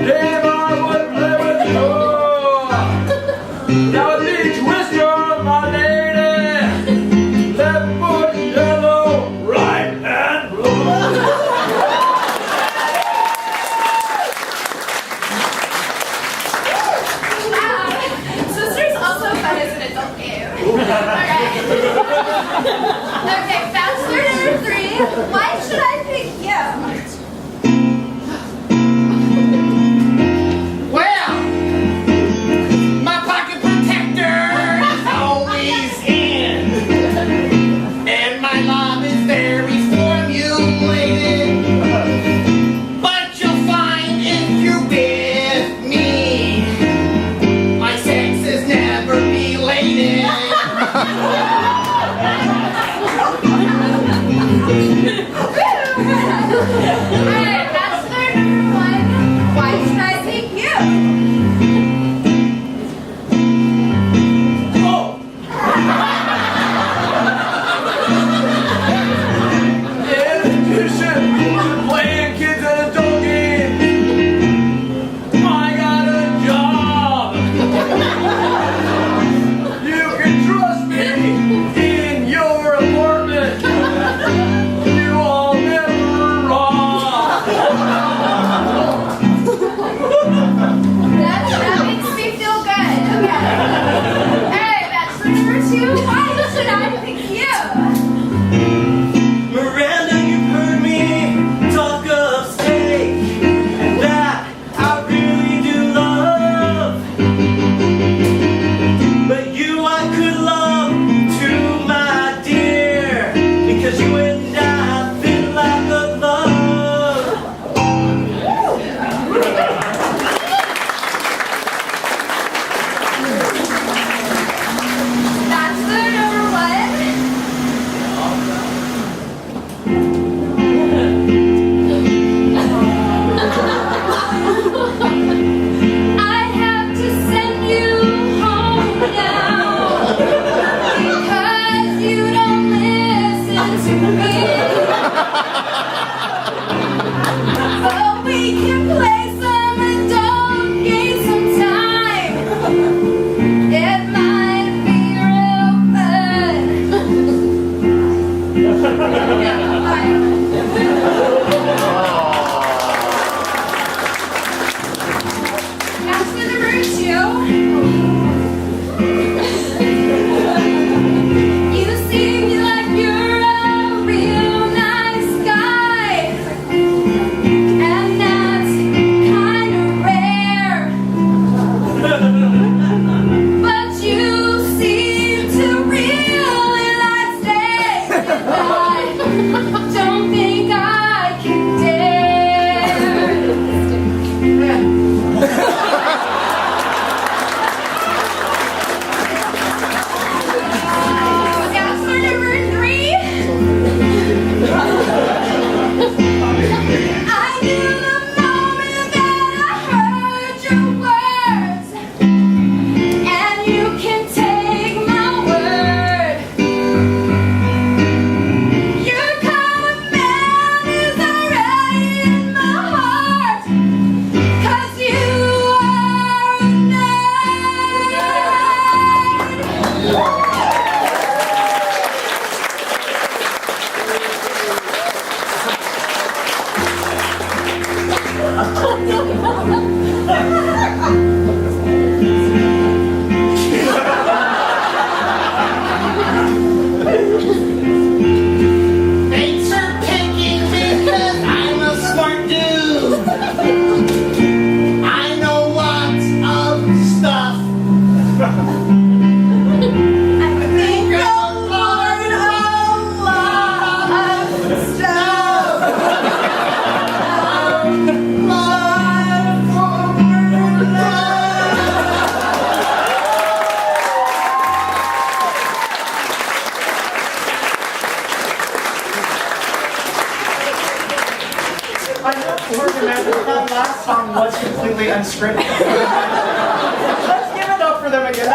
Speaker 8: If I would play with you, that would be Twister, my lady. Left foot yellow, right hand blue.
Speaker 3: Sister's also fun as an adult game. Alright. Okay, bachelor number 3. Why should I pick you?
Speaker 6: Well, my pocket protector is always in, and my love is very formulated. But you'll find if you're with me, my sex is never belated.
Speaker 3: Alright, bachelor number 1. Why should I pick you?
Speaker 8: Oh! In addition to playing kids at adult games, I got a job. You can trust me in your
Speaker 1: last song was completely unscripted. Let's give it up for them again.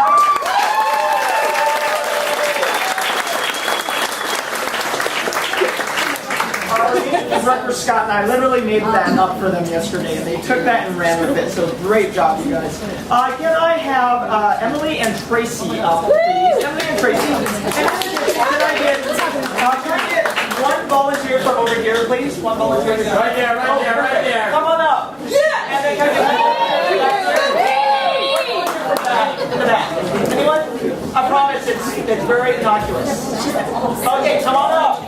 Speaker 1: Director Scott and I literally made that up for them yesterday, and they took that and ran with it. So great job, you guys. Can I have Emily and Tracy up, please? Emily and Tracy. Can I get one volunteer from over here, please? One volunteer.
Speaker 8: Right there, right there, right there.
Speaker 1: Come on up. Yeah. And then can I get anyone? I promise it's very innocuous. Okay, come on up.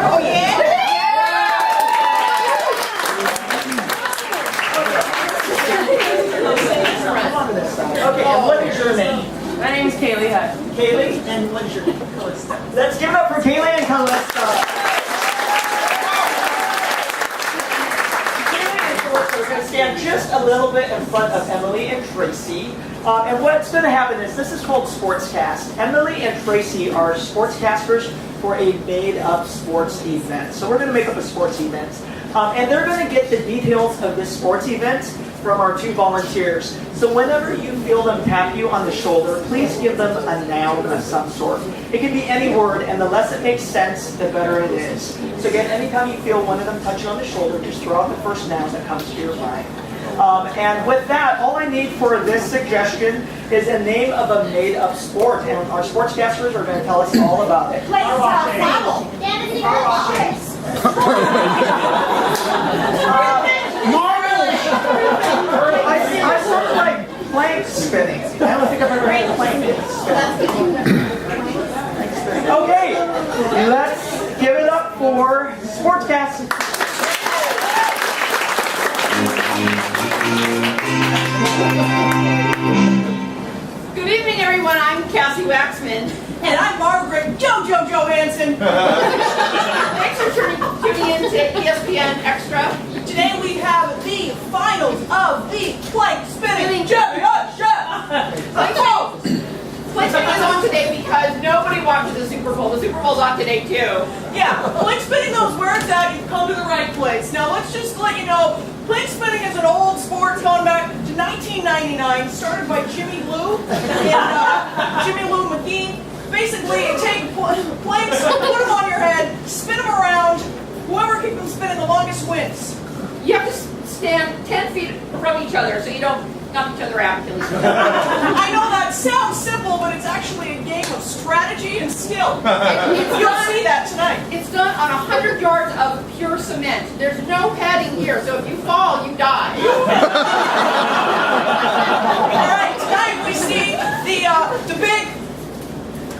Speaker 7: Oh, yeah?
Speaker 1: Okay, and what is your name?
Speaker 7: My name's Kaylee Hutt.
Speaker 1: Kaylee, and what is your name? Let's give it up for Kaylee and Callista. Kaylee and Callista are going to stand just a little bit in front of Emily and Tracy. And what's going to happen is this is called Sportscast. Emily and Tracy are sportscasters for a made-up sports event. So we're going to make up a sports event. And they're going to get the details of this sports event from our two volunteers. So whenever you feel them tap you on the shoulder, please give them a noun of some sort. It can be any word, and the less it makes sense, the better it is. So again, anytime you feel one of them touch you on the shoulder, just throw out the first noun that comes to your mind. And with that, all I need for this suggestion is a name of a made-up sport, and our sportscasters are going to tell us all about it. I sort of like plank spinning. I don't think I've ever heard of plank spinning. Okay, let's give it up for Sportscast.
Speaker 7: Good evening, everyone. I'm Cassie Waxman.
Speaker 9: And I'm Margaret JoJo Johansson.
Speaker 7: Thanks for tuning in to ESPN Extra.
Speaker 9: Today we have the finals of the plank spinning championship.
Speaker 7: Plank spinning is on today because nobody watches the Super Bowl. The Super Bowl's on today, too.
Speaker 9: Yeah, plank spinning those words out, you've come to the right place. Now let's just let you know, plank spinning is an old sport going back to 1999, started by Jimmy Lou and Jimmy Lou McGee. Basically, you take planks, put them on your head, spin them around. Whoever keeps them spinning the longest wins.
Speaker 7: You have to stand 10 feet from each other so you don't knock each other out and kill each other.
Speaker 9: I know that sounds simple, but it's actually a game of strategy and skill. You'll see that tonight.
Speaker 7: It's done on 100 yards of pure cement. There's no padding here, so if you fall, you die.
Speaker 9: All right, tonight we see the big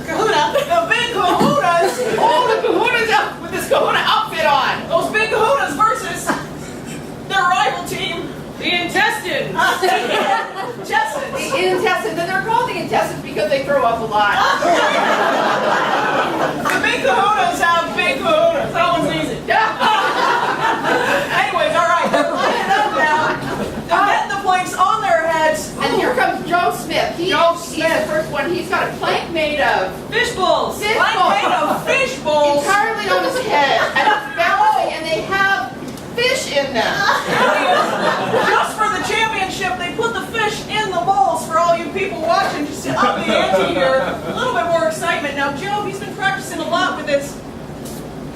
Speaker 9: kahuna, the big kahunas.
Speaker 7: Oh, the kahuna's up with this kahuna outfit on.
Speaker 9: Those big kahunas versus their rival team,
Speaker 7: The intestines.
Speaker 9: Intestines.
Speaker 7: The intestines, and they're called the intestines because they throw up a lot.
Speaker 9: The big kahunas have big kahunas. That one's easy. Anyways, all right, they're lining up now. They're getting the planks on their heads.
Speaker 7: And here comes Joe Smith. He's the first one. He's got a plank made of
Speaker 9: Fish bowls.
Speaker 7: Fish
Speaker 9: Plank
Speaker 7: bowls.
Speaker 9: made of fish bowls.
Speaker 7: entirely on his head, and it's balancing, and they have fish in them.
Speaker 9: Just for the championship, they put the fish in the bowls for all you people watching, just to up the ante here. A little bit more excitement. Now, Joe, he's been practicing a lot with his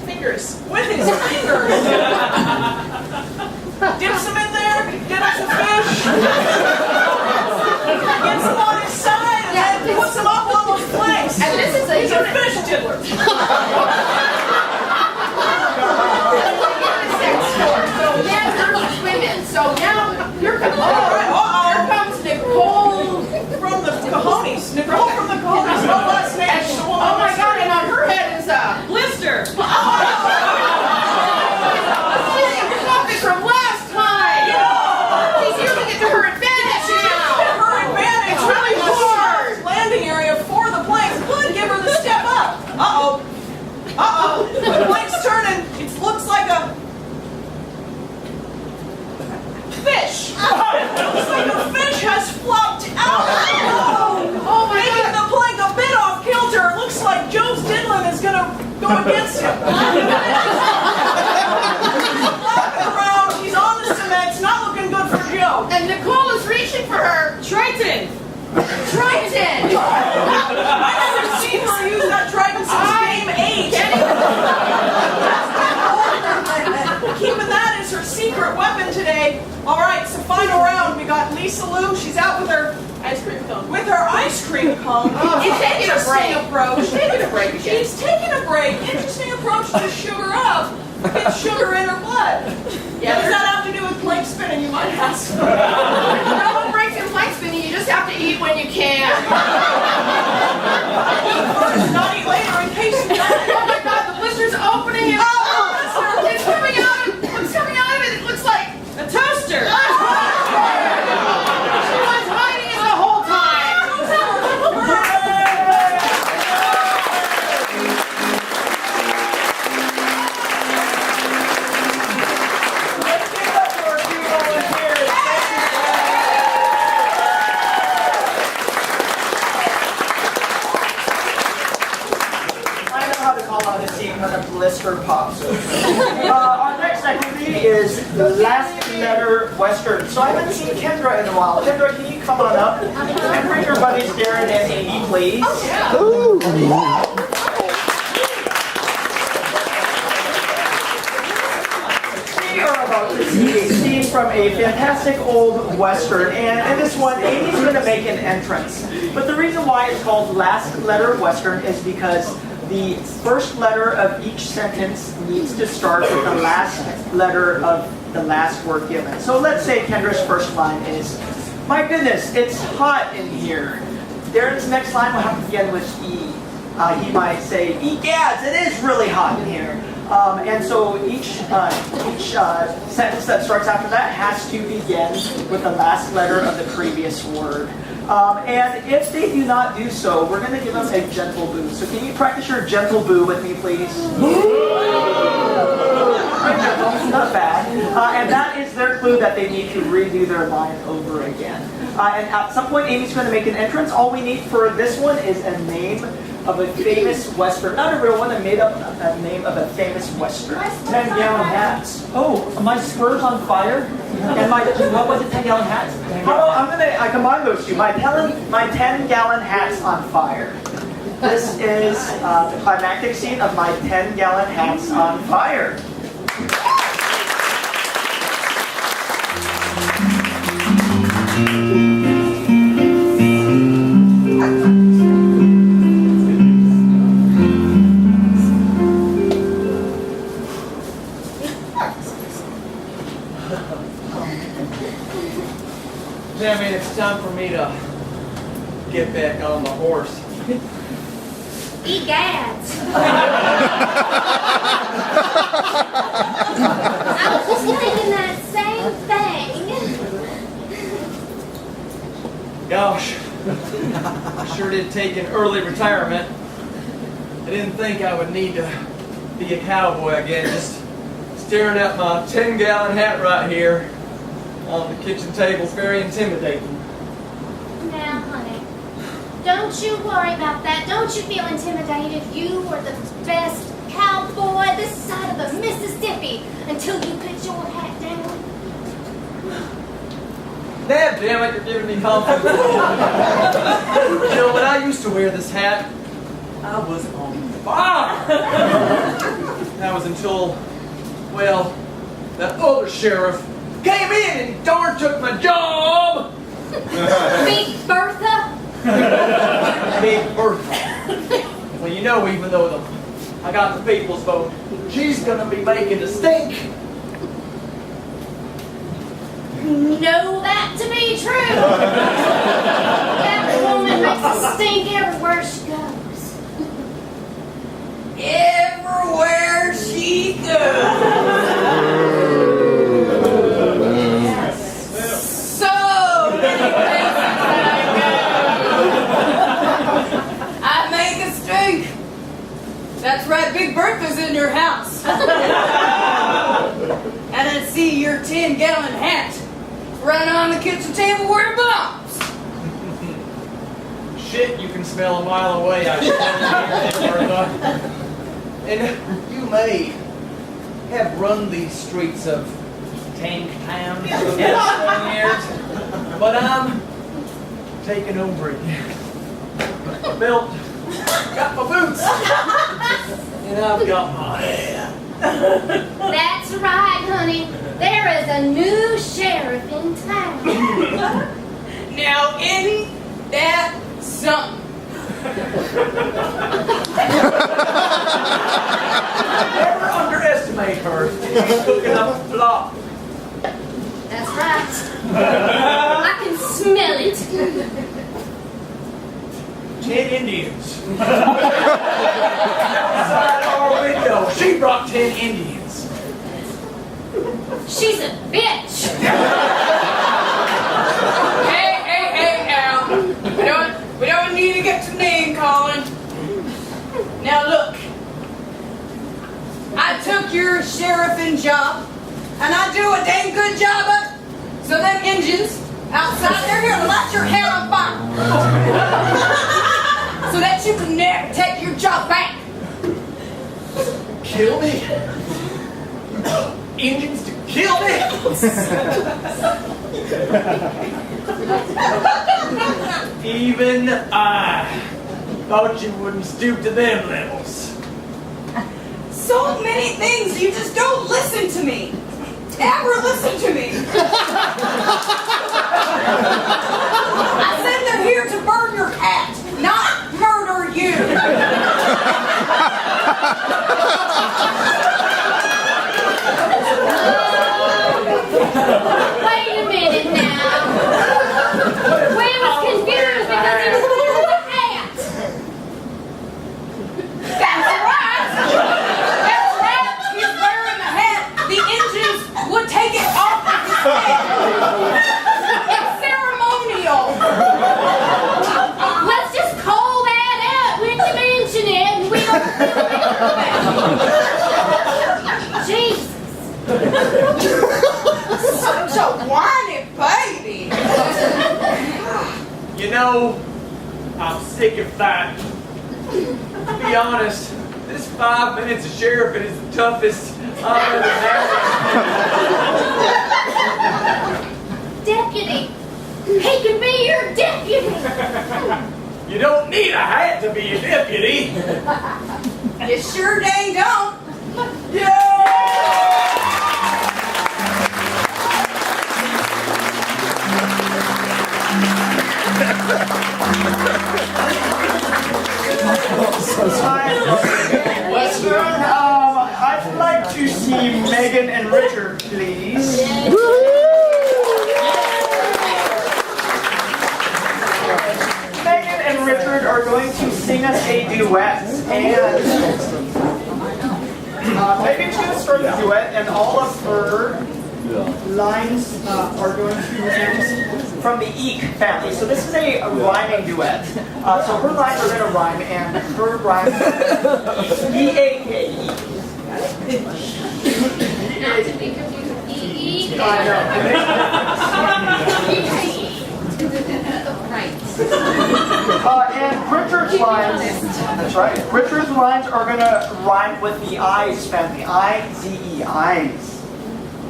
Speaker 9: fingers. With his fingers. Dips them in there, get us a fish. Gets them on his side, and then puts them up on those planks.
Speaker 7: And this is
Speaker 9: These are fish diddlers.
Speaker 7: So now there's women. So now here comes Nicole
Speaker 9: From the Cajones. Nicole from the Cajones. No last name.
Speaker 7: And, oh my God! And on her head is a
Speaker 9: Blister.
Speaker 7: something from last time. She's using it to her advantage now.
Speaker 9: Her advantage.
Speaker 7: It's really hard.
Speaker 9: Landing area for the planks. Could give her the step up. Uh-oh. Uh-oh. The plank's turning. It looks like a fish. Looks like a fish has flopped out.
Speaker 7: Oh my
Speaker 9: Making
Speaker 7: God.
Speaker 9: the plank a bit off kilter. It looks like Joe's diddling is going
Speaker 3: Triton!
Speaker 7: I haven't seen her use that trident since game 8. Keeping that as her secret weapon today. All right, so final round. We got Lisa Lou. She's out with her
Speaker 9: Ice cream cone.
Speaker 7: with her ice cream cone.
Speaker 5: She's taking a break.
Speaker 7: Interesting approach.
Speaker 5: Taking a break again.
Speaker 7: She's taking a break. Interesting approach to sugar up. Get sugar in her blood.
Speaker 5: Yeah,
Speaker 7: What does that have to do with plank spinning, you might ask?
Speaker 3: No breaks in plank spinning, you just have to eat when you can.
Speaker 7: First, not eat later in case you die.
Speaker 3: Oh my god, the blister's opening and it's coming out of, what's coming out of it? It looks like
Speaker 7: A toaster.
Speaker 3: she was hiding it the whole time.
Speaker 1: Let's give it up for our two volunteers. I know how to call out a team when a blister pops open. Our next activity is the last letter Western. So I haven't seen Kendra in a while. Kendra, can you come on up and bring your buddies Darren and Amy, please? We are about to see a scene from a fantastic old Western, and in this one, Amy's going to make an entrance. But the reason why it's called Last Letter Western is because the first letter of each sentence needs to start with the last letter of the last word given. So let's say Kendra's first line is, "My goodness, it's hot in here." Darren's next line will have to begin with E. He might say, "Egads, it is really hot in here." And so each sentence that starts after that has to begin with the last letter of the previous word. And if they do not do so, we're going to give them a gentle boo. So can you practice your gentle boo with me, please? Not bad. And that is their clue that they need to redo their line over again. And at some point, Amy's going to make an entrance. All we need for this one is a name of a famous Western. Not a real one, a made-up name of a famous Western.
Speaker 8: 10-gallon hats. Oh, my spurs on fire? And my, what was it, 10-gallon hats?
Speaker 1: How about, I combine those two. My 10-gallon hat's on fire. This is the climactic scene of my 10-gallon hat's on fire.
Speaker 8: Tammy, it's time for me to get back on the horse.
Speaker 3: Egads. I was just thinking that same thing.
Speaker 8: Gosh, I sure did take an early retirement. I didn't think I would need to be a cowboy again, just staring at my 10-gallon hat right here on the kitchen table is very intimidating.
Speaker 3: Now, honey, don't you worry about that. Don't you feel intimidated. You are the best cowboy this side of the Mississippi until you put your hat down.
Speaker 8: Dad, damn it, you're giving me confidence. You know, when I used to wear this hat, I was on fire. That was until, well, that other sheriff came in and darn took my job.
Speaker 3: Big Bertha.
Speaker 8: Big Bertha. Well, you know, even though I got the people's vote, she's gonna be making a stink.
Speaker 3: Know that to be true. That woman makes a stink everywhere she goes.
Speaker 7: Everywhere she goes. So many places that I make a stink. That's right, Big Bertha's in your house. And I see your 10-gallon hat right on the kitchen table where it belongs.
Speaker 8: Shit, you can smell a mile away. I should tell you, Bertha. And you may have run these streets of Tank Town for the past 20 years, but I'm taking over again. Got my belt, got my boots, and I've got my hair.
Speaker 3: That's right, honey. There is a new sheriff in town.
Speaker 9: Now, isn't that something?
Speaker 8: Never underestimate her. She's cooking up a flop.
Speaker 3: That's right. I can smell it.
Speaker 8: 10 Indians. Outside our window. She brought 10 Indians.
Speaker 3: She's a bitch.
Speaker 9: Hey, Al. We don't need to get to name calling. Now look, I took your sheriffing job, and I do a dang good job of it. So them engines outside, they're here to light your head on fire. So that you can never take your job back.
Speaker 8: Kill me? Indians to kill me? Even I thought you wouldn't stoop to them levels.
Speaker 9: So many things, you just don't listen to me. Ever listen to me. I said they're here to burn your cat, not murder you.
Speaker 3: Wait a minute now. We was confused because he was wearing the hat.
Speaker 9: That's right. That's right. He's wearing the hat. The engines would take it off of his head. It's ceremonial.
Speaker 3: Let's just call that out when you mention it and we don't Jesus.
Speaker 9: Such a whiny baby.
Speaker 8: You know, I'm sick of fighting. To be honest, this 5 minutes of sheriffing is the toughest I've ever had.
Speaker 3: Deputy. He can be your deputy.
Speaker 8: You don't need a hat to be a deputy.
Speaker 9: You sure dang don't.
Speaker 1: I'd like to see Megan and Richard, please. Megan and Richard are going to sing us a duet, and Megan's going to start the duet, and all of her lines are going to be from the Eek family. So this is a rhyming duet. So her lines are going to rhyme, and her rhymes E-A-K-E.
Speaker 3: Not to be confused with E-E.
Speaker 1: I know.
Speaker 3: Right.
Speaker 1: And Richard's lines, that's right. Richard's lines are going to rhyme with the I's family. I-Z-E, I's.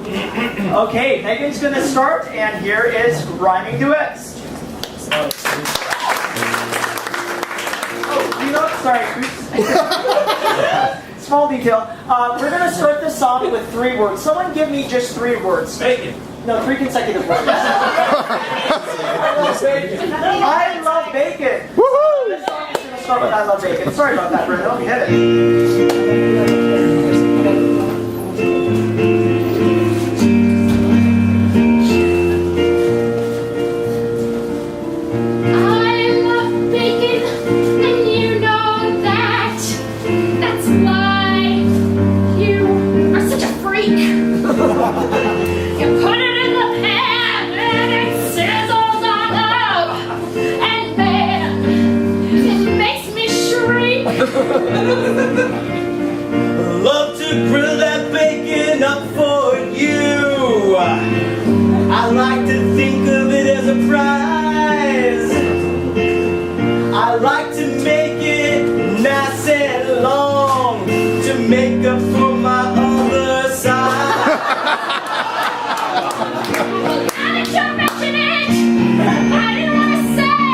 Speaker 1: Okay, Megan's going to start, and here is rhyming duets. Oh, you know, sorry, oops. Small detail. We're going to start this song with 3 words. Someone give me just 3 words.
Speaker 8: Bacon.
Speaker 1: No, 3 consecutive words. I love bacon.
Speaker 2: Woohoo!
Speaker 1: This song is going to start with I love bacon. Sorry about that, Bruno. Hit it.
Speaker 3: You put it in the pan and it sizzles all up, and then it makes me shriek.
Speaker 8: Love to grill that bacon up for you. I like to think of it as a prize. I like to make it nice and long to make up for my other side.
Speaker 3: Now that you mention it, I didn't want to say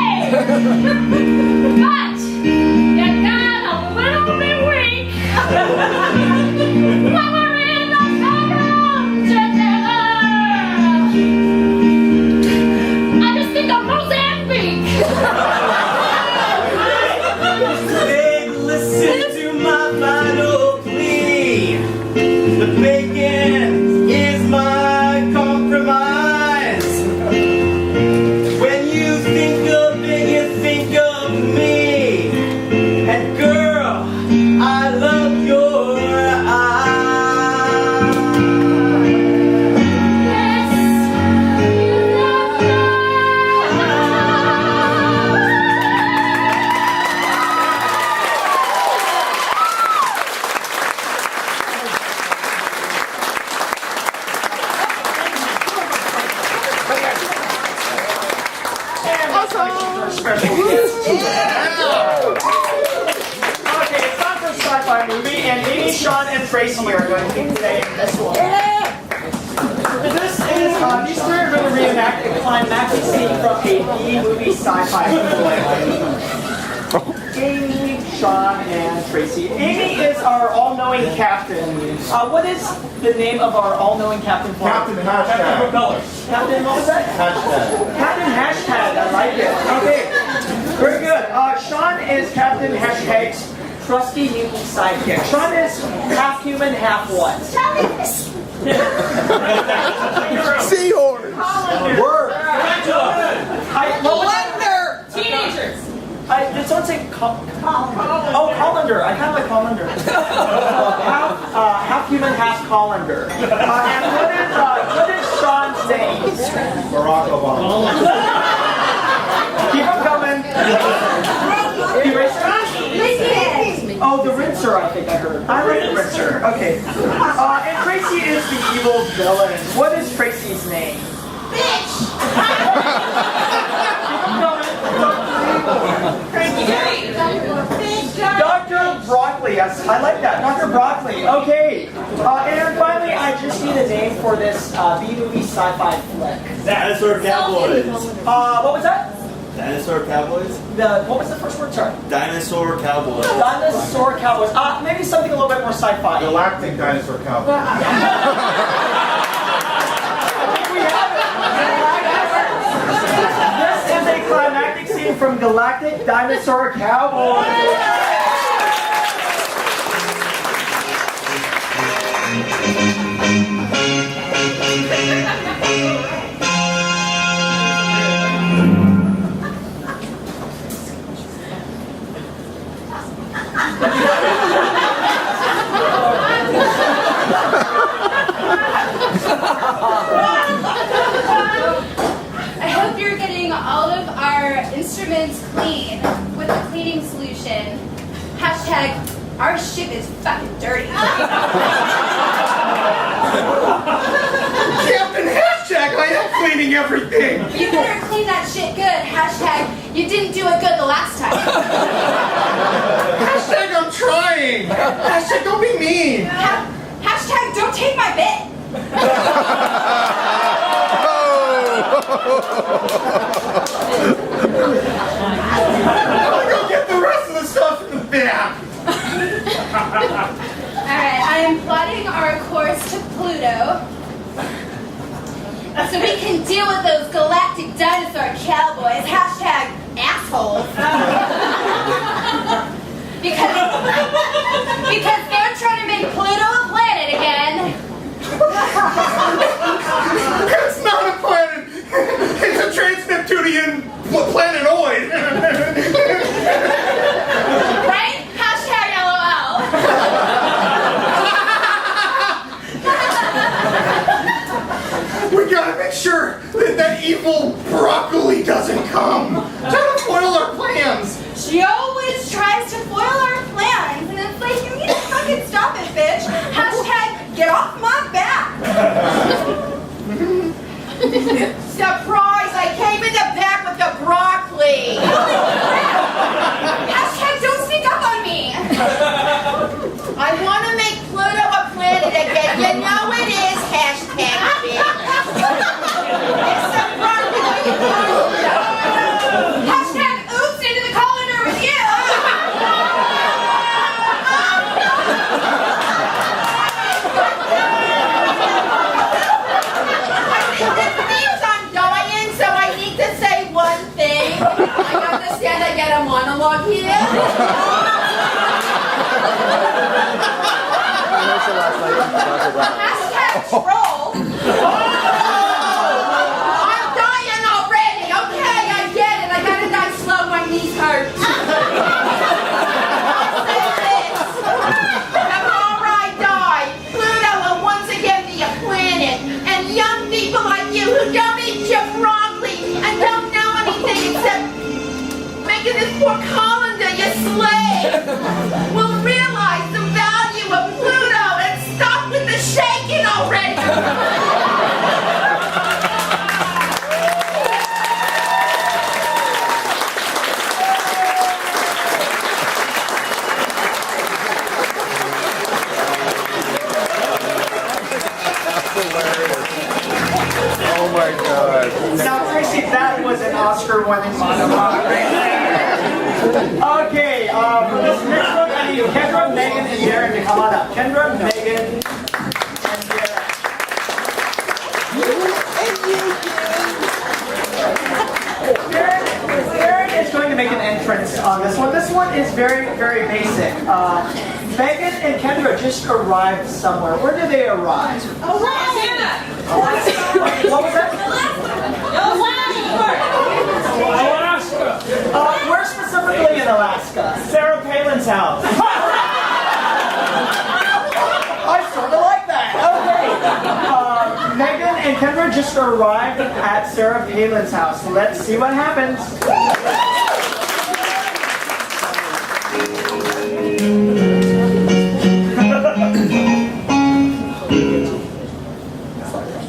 Speaker 1: Congratulations, special guest. Okay, it's time for a sci-fi movie, and Amy, Sean, and Tracy are going to be today in this one. This is, these three are going to reenact a climactic scene from a B-movie sci-fi flick. Amy, Sean, and Tracy. Amy is our all-knowing captain. What is the name of our all-knowing captain?
Speaker 2: Captain Hashtag.
Speaker 1: Captain, what was that?
Speaker 2: Hashtag.
Speaker 1: Captain Hashtag, I like it. Okay, very good. Sean is Captain Hashtag's trusty mutant sidekick. Sean is half human, half what?
Speaker 2: Seahorse. Word.
Speaker 7: Blender! Teenagers!
Speaker 1: Did someone say colander? I kind of like colander. Half human, half colander. And what is Sean's name?
Speaker 2: Barack Obama.
Speaker 1: Keep them coming. Eraser? Oh, the rinser, I think I heard. I like the rinser. Okay. And Tracy is the evil villain. What is Tracy's name?
Speaker 3: Bitch!
Speaker 1: Dr. Broccoli, yes, I like that. Dr. Broccoli, okay. And finally, I just need a name for this B-movie sci-fi flick.
Speaker 8: Dinosaur Cowboys.
Speaker 1: What was that?
Speaker 8: Dinosaur Cowboys?
Speaker 1: What was the first word, sorry?
Speaker 8: Dinosaur Cowboys.
Speaker 1: Dinosaur Cowboys. Maybe something a little bit more sci-fi.
Speaker 2: Galactic Dinosaur Cowboy.
Speaker 1: This is a climactic scene from Galactic Dinosaur Cowboy.
Speaker 3: I hope you're getting all of our instruments clean with the cleaning solution. Hashtag, our ship is fucking dirty.
Speaker 4: Captain Hashtag, I am cleaning everything.
Speaker 3: You better clean that shit good. Hashtag, you didn't do it good the last time.
Speaker 4: Hashtag, I'm trying. Hashtag, don't be mean.
Speaker 3: Hashtag, don't take my bit.
Speaker 4: I'll go get the rest of the stuff in the back.
Speaker 3: Alright, I am plotting our course to Pluto. So we can deal with those galactic dinosaur cowboys. Hashtag assholes. because they're trying to make Pluto a planet again.
Speaker 4: It's not a planet. It's a trans-Neptunian planetoid.
Speaker 3: Right? Hashtag LOL.
Speaker 4: We gotta make sure that that evil broccoli doesn't come. Try to foil our plans.
Speaker 3: She always tries to foil our plans, and it's like, you need to fucking stop it, bitch. Hashtag get off my back.
Speaker 5: Surprise! I came in the back with the broccoli.
Speaker 3: Hashtag don't sneak up on me.
Speaker 5: I want to make Pluto a planet again. You know it is. Hashtag bitch. It's the broccoli.
Speaker 3: Hashtag oops into the colander with you.
Speaker 5: I'm dying, so I need to say one thing. I understand I get a monologue here.
Speaker 3: Hashtag troll.
Speaker 5: I'm dying already. Okay, I get it. I gotta die slow. My knees hurt. I'll say this. Before I die, Pluto will once again be a planet, and young people like you who don't eat your broccoli and don't know anything except making this poor colander your slave will realize the value of Pluto and stop with the shaking already.
Speaker 2: my God.
Speaker 1: Now, Tracy, that was an Oscar-winning monologue right there. Okay, for this next one, I need Kendra, Megan, and Darren to come on up. Kendra, Megan, and Darren. Darren is going to make an entrance on this one. This one is very, very basic. Megan and Kendra just arrived somewhere. Where did they arrive?
Speaker 9: Alaska.
Speaker 1: What was that?
Speaker 8: Alaska.
Speaker 1: Where specifically in Alaska? Sarah Palin's house. I sort of like that. Okay. Megan and Kendra just arrived at Sarah Palin's house. Let's see what happens.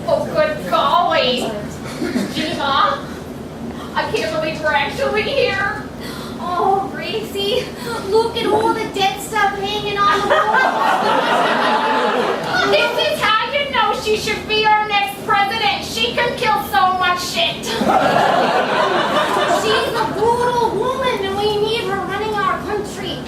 Speaker 3: Oh, good golly. Gina, I can't believe we're actually here.
Speaker 10: Oh, Gracie, look at all the dead stuff hanging on the wall.
Speaker 3: This is how you know she should be our next president. She can kill so much shit.
Speaker 10: She's a brutal woman and we need her running our country.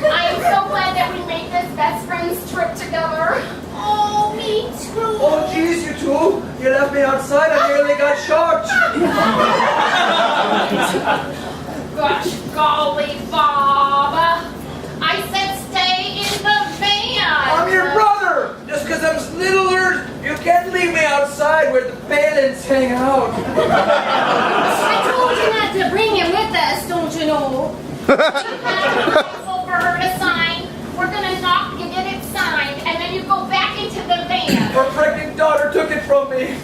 Speaker 3: I am so glad that we made this best friends trip together.
Speaker 10: Oh, me too.
Speaker 8: Oh, jeez, you two. You left me outside. I nearly got shot.
Speaker 3: Gosh golly, Bob. I said stay in the van.
Speaker 8: I'm your brother. Just because I'm littler, you can't leave me outside where the Palins hang out.
Speaker 10: I told you not to bring him with us, don't you know?
Speaker 3: We have a proposal for her to sign. We're gonna knock, you get it signed, and then you go back into the van.
Speaker 8: Her pregnant daughter took it from me.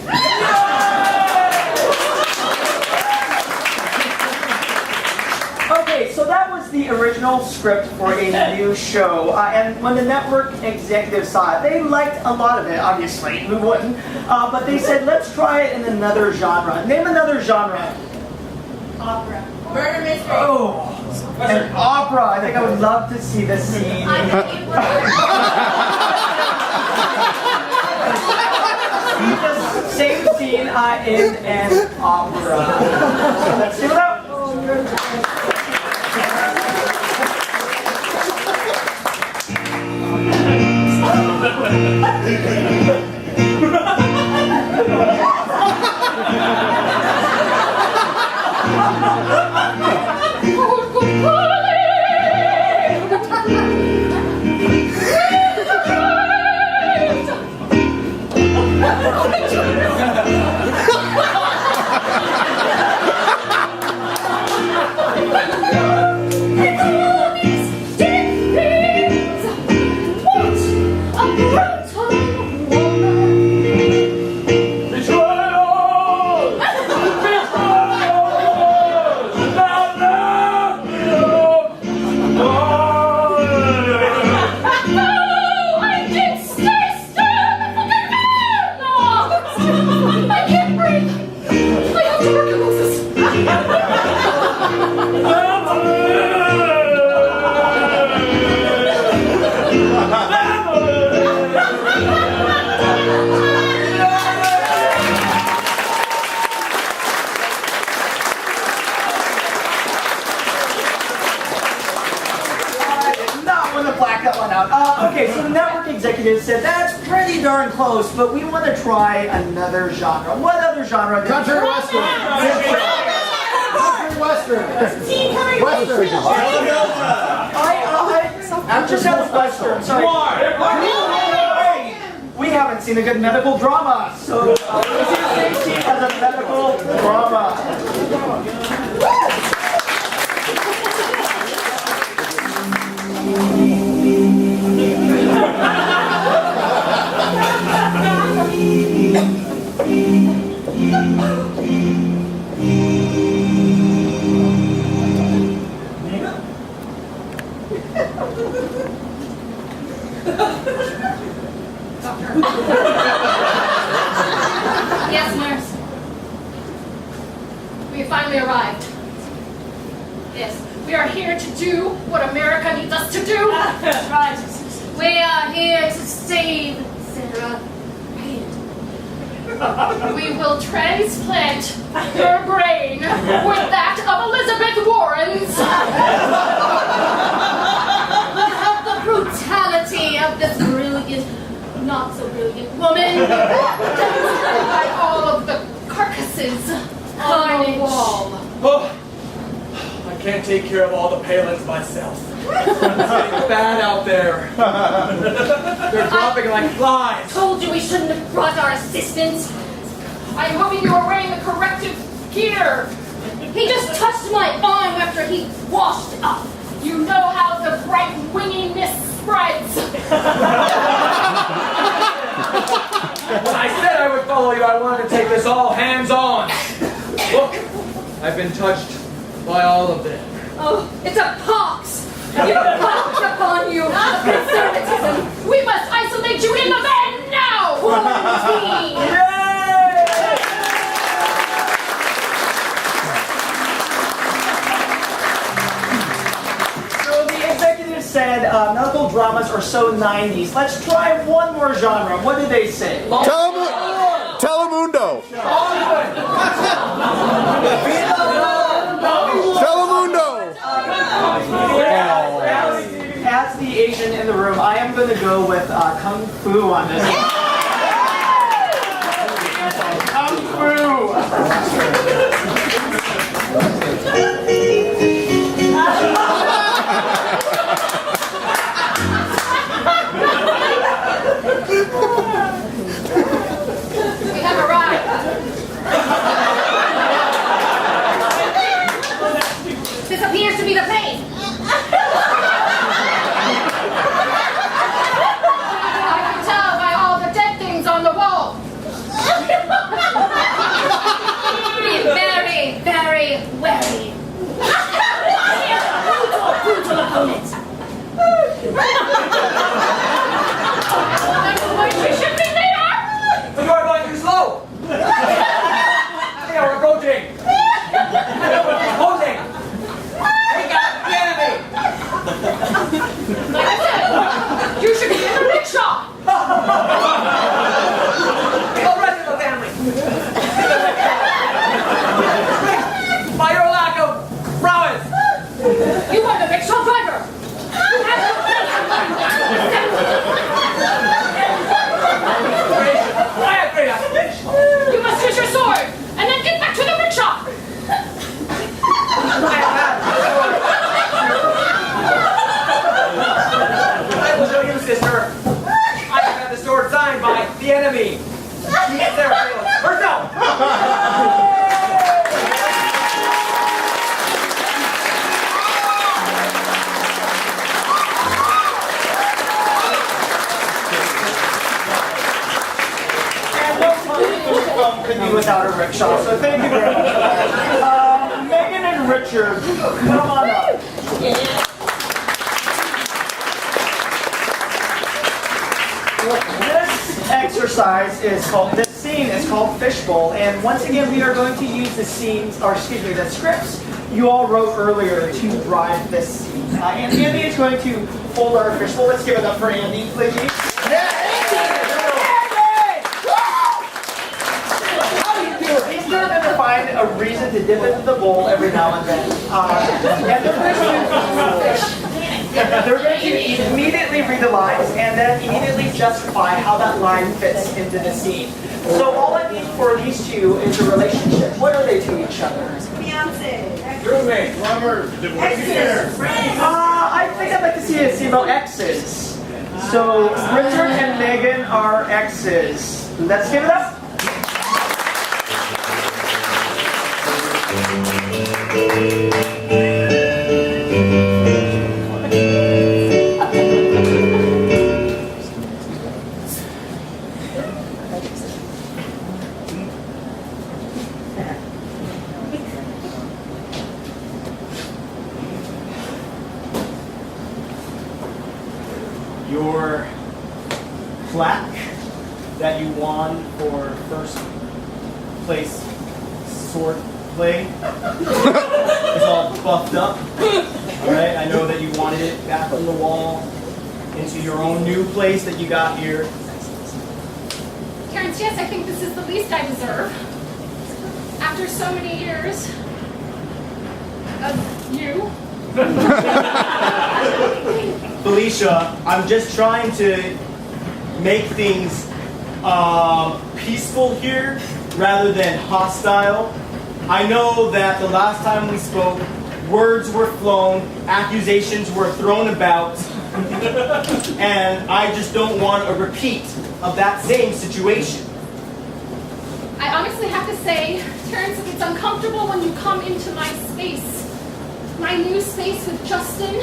Speaker 1: Okay, so that was the original script for a new show. And when the network executives saw it, they liked a lot of it, obviously. Who wouldn't? But they said, let's try it in another genre. Name another genre.
Speaker 9: Opera. Murder mystery.
Speaker 1: Oh, an opera. I think I would love to see this scene.
Speaker 10: I think it would.
Speaker 1: Same scene in an opera. Let's do it out. Okay, so the network executives said, that's pretty darn close, but we want to try another genre. What other genre?
Speaker 2: Country Western. Country Western. Western.
Speaker 1: I'm just out of Western. Sorry. We haven't seen a good medical drama, so let's see as a medical drama.
Speaker 3: Yes, nurse. We finally arrived. Yes, we are here to do what America needs us to do.
Speaker 10: That's right. We are here to save Sarah Palin.
Speaker 3: We will transplant your brain with that of Elizabeth Warren's. The brutality of this brilliant, not so brilliant woman, demonstrated by all of the carcasses on the wall.
Speaker 8: Oh, I can't take care of all the Palins myself. It's getting bad out there. They're dropping like flies.
Speaker 3: Told you we shouldn't have brought our assistants. I'm hoping you were wearing the corrective gear. He just touched my arm after he washed up. You know how the bright winginess spreads.
Speaker 8: When I said I would follow you, I wanted to take this all hands-on. Look, I've been touched by all of them.
Speaker 3: Oh, it's a pox. You pox upon you of conservatism. We must isolate you in the van now. Quarantine.
Speaker 1: So the executive said medical dramas are so 90s. Let's try one more genre. What did they say?
Speaker 2: Telemundo.
Speaker 1: As the Asian in the room, I am going to go with Kung Fu on this one. Kung Fu!
Speaker 3: We have arrived. This appears to be the plane. I can tell by all the dead things on the wall. Be very, very wary. Brutal opponent. We should be there.
Speaker 8: But you're going too slow. They are approaching. We're posing. Take out the enemy.
Speaker 3: Like I said, you should be in the rickshaw.
Speaker 8: The rest of the family. By your lack of prowess.
Speaker 3: You are the rickshaw driver. You have to You must use your sword and then get back to the rickshaw.
Speaker 8: I will show you, sister. I have had the sword signed by the enemy. Get there, herself.
Speaker 1: Could be without a rickshaw, so thank you very much. Megan and Richard, come on up. This exercise is called, this scene is called Fishbowl, and once again we are going to use the scenes, or excuse me, the scripts you all wrote earlier to drive this scene. And Andy is going to hold our fishbowl. Let's give it up for Andy, please. He's going to find a reason to dip into the bowl every now and then. And they're going to immediately read the lines and then immediately justify how that line fits into the scene. So all I need for these two is a relationship. What are they to each other?
Speaker 9: Fiance.
Speaker 8: Roommate.
Speaker 9: Exes.
Speaker 1: I think I'd like to see a scene about exes. So Richard and Megan are exes. Let's give it up. Your plaque that you won for first place sword play is all buffed up. Alright, I know that you wanted it back on the wall into your own new place that you got here.
Speaker 3: Terrence, yes, I think this is the least I deserve. After so many years of you.
Speaker 8: Felicia, I'm just trying to make things peaceful here rather than hostile. I know that the last time we spoke, words were flown, accusations were thrown about, and I just don't want a repeat of that same situation.
Speaker 3: I honestly have to say, Terrence, it's uncomfortable when you come into my space. My new space with Justin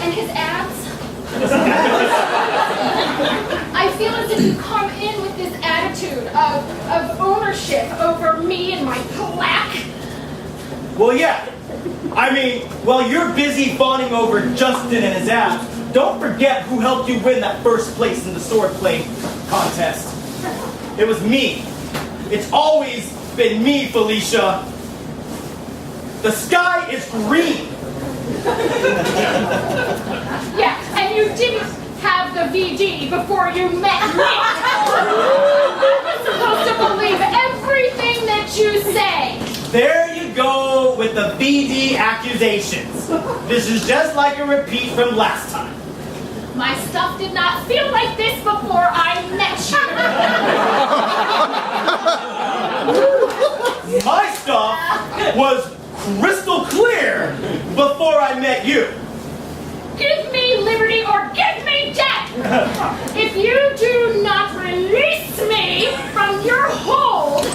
Speaker 3: and his abs. I feel as if you come in with this attitude of ownership over me and my plaque.
Speaker 8: Well, yeah. I mean, while you're busy fawning over Justin and his abs, don't forget who helped you win that first place in the swordplay contest. It was me. It's always been me, Felicia. The sky is green.
Speaker 3: Yeah, and you didn't have the VD before you met me. I'm supposed to believe everything that you say.
Speaker 8: There you go with the VD accusations. This is just like a repeat from last time.
Speaker 3: My stuff did not feel like this before I met you.
Speaker 8: My stuff was crystal clear before I met you.
Speaker 3: Give me liberty or give me death! If you do not release me from your hold,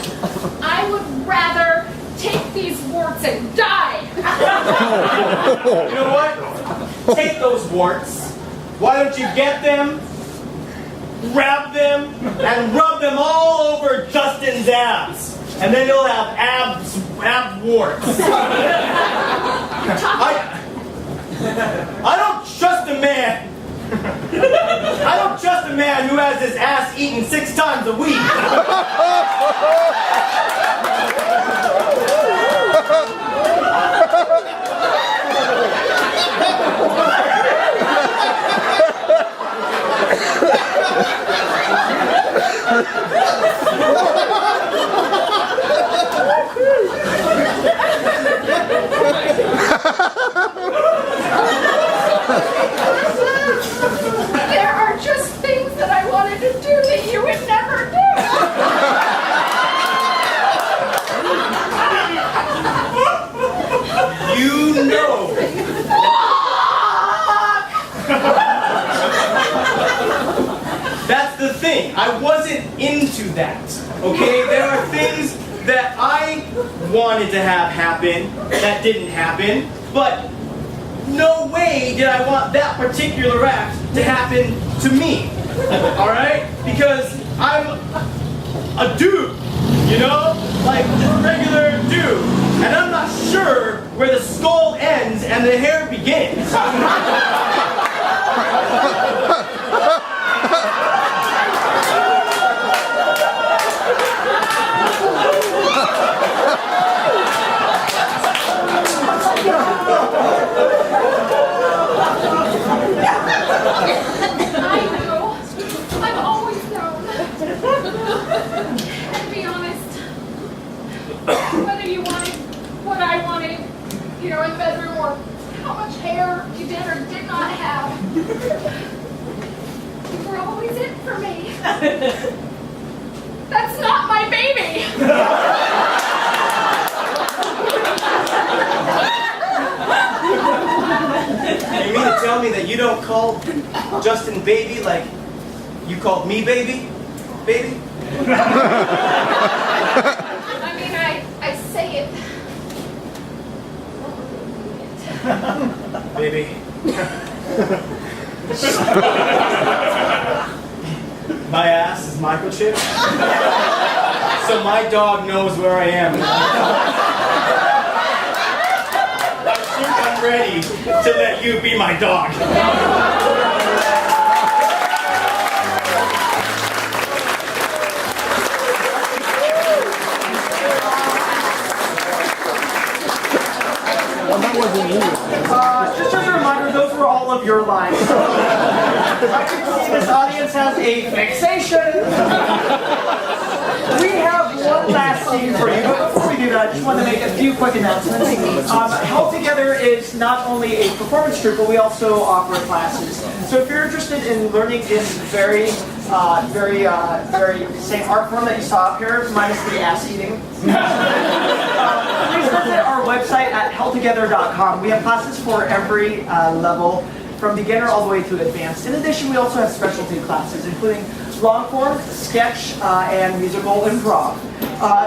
Speaker 3: I would rather take these warts and die.
Speaker 8: You know what? Take those warts. Why don't you get them, grab them, and rub them all over Justin's abs? And then you'll have ab warts. I don't trust a man. I don't trust a man who has his ass eaten 6 times a week.
Speaker 3: There are just things that I wanted to do that you would never do.
Speaker 8: You know. That's the thing. I wasn't into that. Okay? There are things that I wanted to have happen that didn't happen, but no way did I want that particular act to happen to me. Alright? Because I'm a dude, you know? Like just a regular dude. And I'm not sure where the skull ends and the hair begins.
Speaker 3: I know. I've always known. And to be honest, whether you wanted what I wanted, you know, in the bedroom, or how much hair you did or did not have, you were always it for me. That's not my baby.
Speaker 8: You mean to tell me that you don't call Justin baby like you called me baby? Baby?
Speaker 3: I mean, I say it.
Speaker 8: Baby. My ass is microchipped, so my dog knows where I am. I think I'm ready to let you be my dog.
Speaker 1: Just as a reminder, those were all of your lines. I can see this audience has a fixation. We have one last scene for you, but before we do that, I just want to make a few quick announcements. Held Together is not only a performance troupe, but we also offer classes. So if you're interested in learning this very same art form that you saw up here, minus the ass eating, please visit our website at heldtogether.com. We have classes for every level, from beginner all the way to advanced. In addition, we also have specialty classes, including long form, sketch, and musical improv.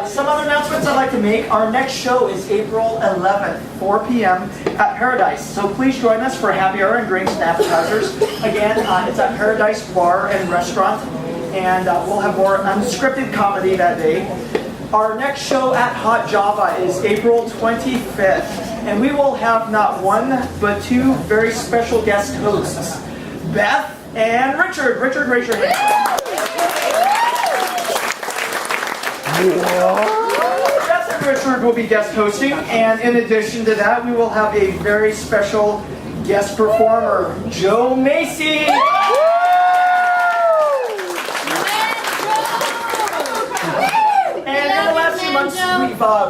Speaker 1: Some other announcements I'd like to make. Our next show is April 11th, 4 p.m. at Paradise. So please join us for happy hour and drinks and appetizers. Again, it's at Paradise Bar and Restaurant, and we'll have more unscripted comedy that day. Our next show at Hot Java is April 25th, and we will have not one, but two very special guest hosts, Beth and Richard. Richard, raise your hand. Beth and Richard will be guest hosting, and in addition to that, we will have a very special guest performer, Joe Macy. And in the last few months,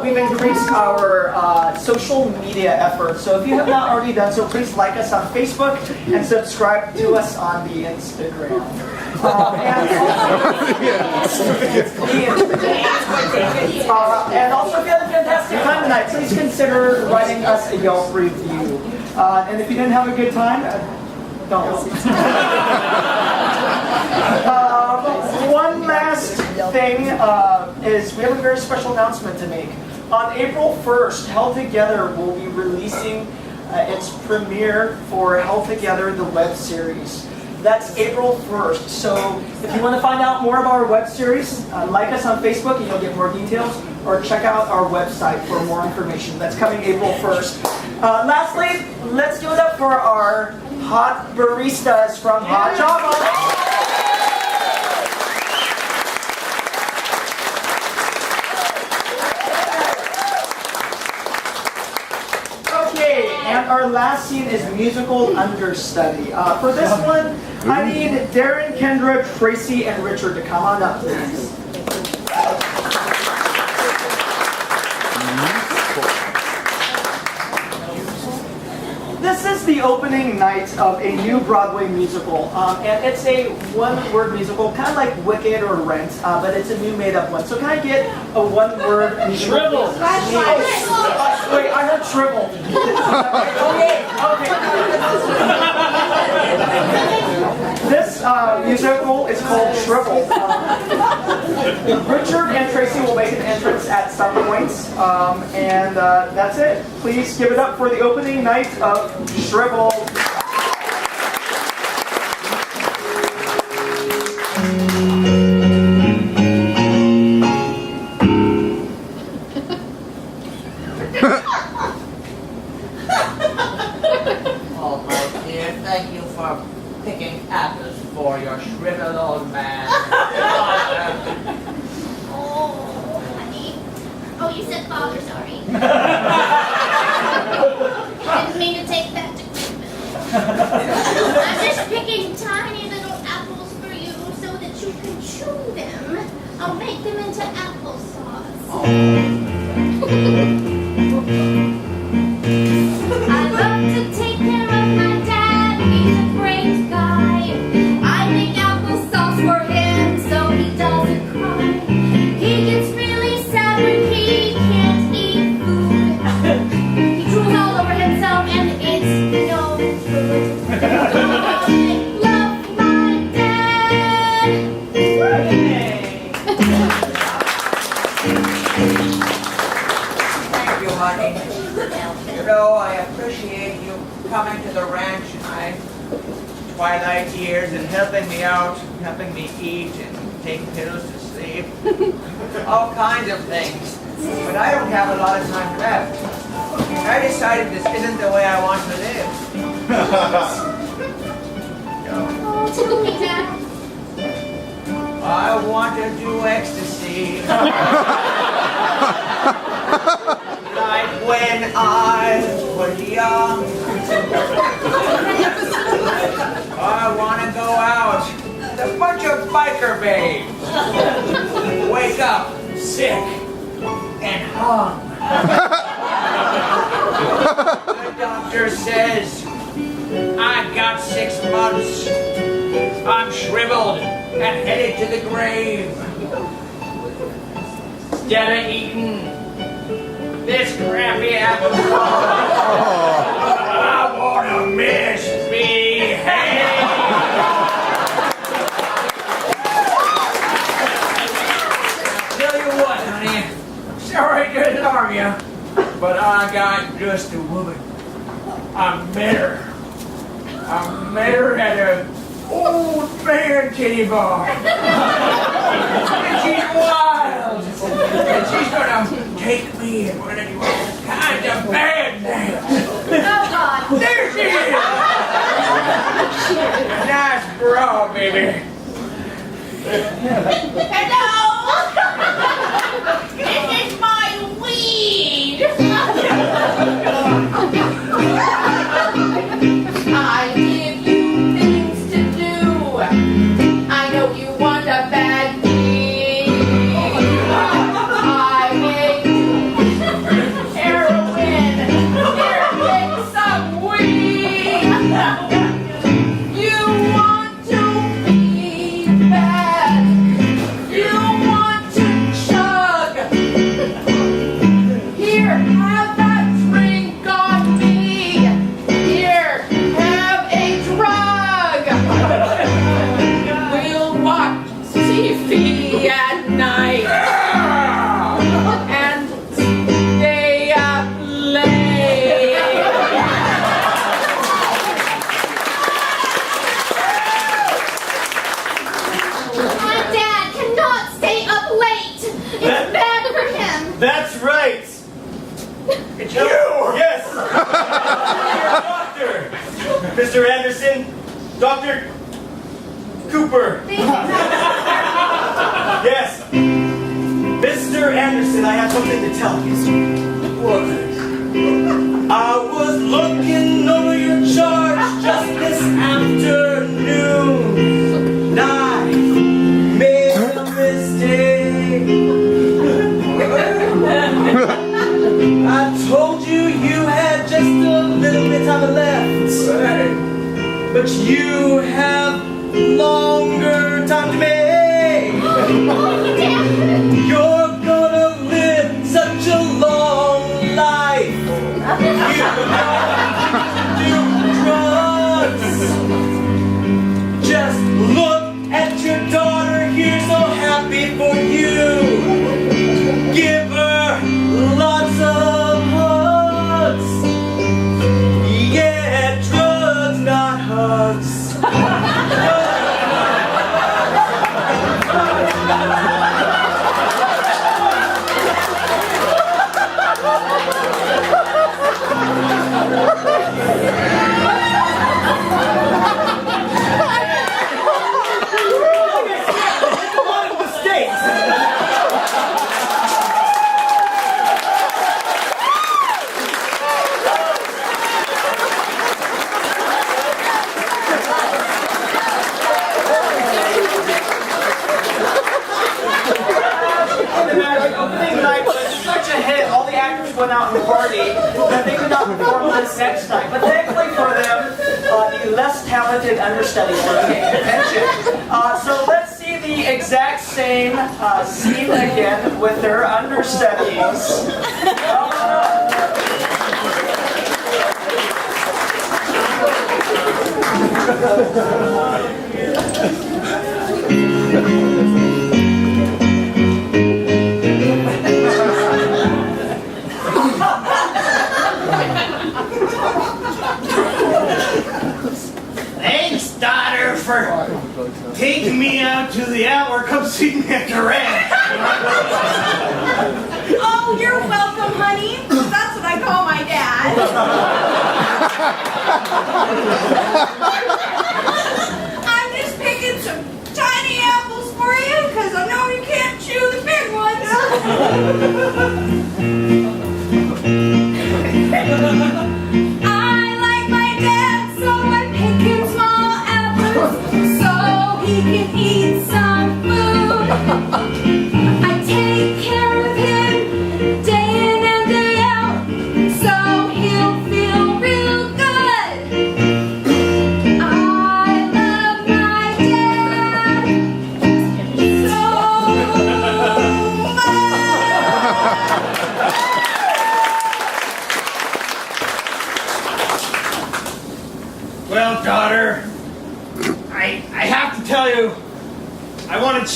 Speaker 1: we've increased our social media efforts. So if you have not already done so, please like us on Facebook and subscribe to us on the Instagram. And also, if you had a fantastic time tonight, please consider writing us a Yelp review. And if you didn't have a good time, don't. One last thing is we have a very special announcement to make. On April 1st, Held Together will be releasing its premiere for Held Together, the web series. That's April 1st. So if you want to find out more about our web series, like us on Facebook and you'll get more details, or check out our website for more information. That's coming April 1st. Lastly, let's give it up for our hot baristas from Hot Java. And our last scene is musical understudy. For this one, I need Darren, Kendra, Tracy, and Richard to come on up, please. This is the opening night of a new Broadway musical, and it's a one-word musical, kind of like Wicked or Rent, but it's a new made-up one. So can I get a one-word musical?
Speaker 8: Shrivel.
Speaker 1: Wait, I heard shrivel. Okay. This musical is called Shrivel. Richard and Tracy will make an entrance at some points, and that's it. Please give it up for the opening night of Shrivel.
Speaker 6: Oh, dear, thank you for picking apples for your shriveled old man.
Speaker 10: Oh, honey. Oh, you said father, sorry. Didn't mean to take that to I'm just picking tiny little apples for you so that you can chew them. I'll make them into applesauce. I love to take care of my dad. He's a great guy. I make applesauce for him so he doesn't cry. He gets really sad when he can't eat food. He drools all over himself and it's no good. I love my dad.
Speaker 11: Thank you, honey. You know, I appreciate you coming to the ranch in my twilight years and helping me out, helping me eat and take pills to sleep. All kinds of things. But I don't have a lot of time left. I decided this isn't the way I want to live.
Speaker 10: Oh, tell me, Dad.
Speaker 11: I want to do ecstasy. Like when I was was young. I want to go out with a bunch of biker babes. Wake up sick and hung. The doctor says I got 6 months. I'm shriveled and headed to the grave. Instead of eating this crappy apple, I want to misbehave. Tell you what, honey, sorry to alarm you, but I got just a woman. I met her at a old man titty bar. And she's wild. And she's gonna take me and want to do all kinds of bad things.
Speaker 3: Oh, God.
Speaker 11: There she is. Nice bra, baby.
Speaker 3: Hello! This is my weed! I give you things to do. I know you want a bad thing. I make heroin. Here, take some weed. You want to be bad. You want to chug. Here, have that drink on me. Here, have a drug. We'll watch TV at night and stay up late.
Speaker 10: My dad cannot stay up late. It's bad for him.
Speaker 8: That's right.
Speaker 11: It's you.
Speaker 8: Yes. Doctor. Mr. Anderson. Dr. Cooper. Yes. Mr. Anderson, I have something to tell you. What? I was looking over your charts just this afternoon. And I made a mistake. I told you you had just a little bit of left. But you have longer time to make. You're gonna live such a long life. You do drugs. Just look at your daughter here, so happy for you. Give her lots of hugs. Yeah, drugs, not hugs. Went out and partied that they could not perform this next night. But thankfully for them, the less talented understudies were paying attention. So let's see the exact same scene again with their understudies.
Speaker 6: Thanks, daughter, for taking me out to the hour. Come see me at the ranch.
Speaker 9: Oh, you're welcome, honey. That's what I call my dad. I'm just picking some tiny apples for you because I know you can't chew the big ones.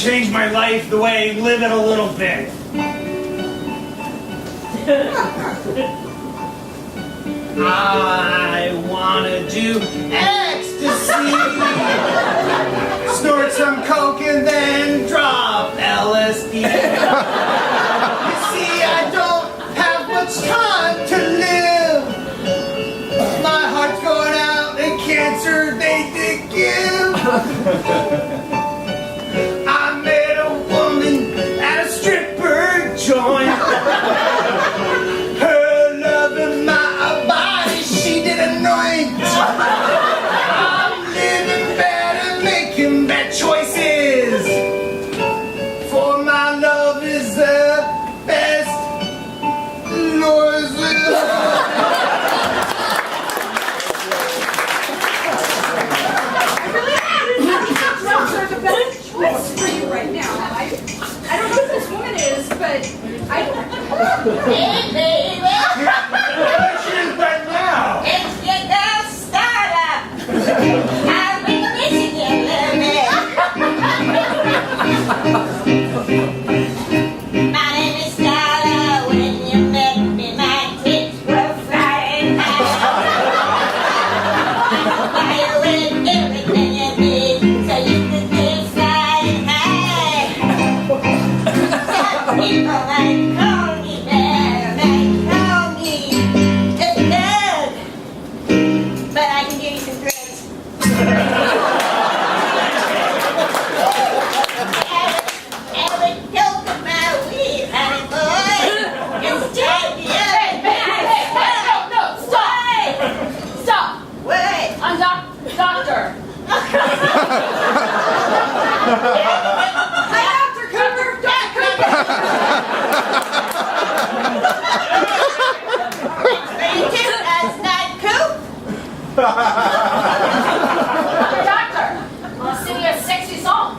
Speaker 8: change my life the way, live it a little bit. I wanna do ecstasy, snort some coke and then drop LSD. You see, I don't have much time to live. My heart's going out and cancer they did give. I met a woman at a stripper joint. Her love in my body, she did anoint. I'm living better, making bad choices. For my love is the best noises.
Speaker 9: Drugs are the best choice for you right now. I don't know who this woman is, but I don't know.
Speaker 10: Hey, baby.
Speaker 8: Where she is right now?
Speaker 10: It's your girl, Starla. I'm in Michigan, My name is Starla. When you met me, my tits were flying high. Buy you with everything you need, so you could live flying high. Some people might call me bad, might call me a thug, but I can give you some drugs. Every dope of my weed, honey boy, it's time to
Speaker 3: No, stop! Stop!
Speaker 10: What?
Speaker 3: I'm doctor.
Speaker 9: Hi, Dr. Cooper. Dr. Cooper.
Speaker 10: That's not cool.
Speaker 3: Doctor, I'll sing you a sexy song.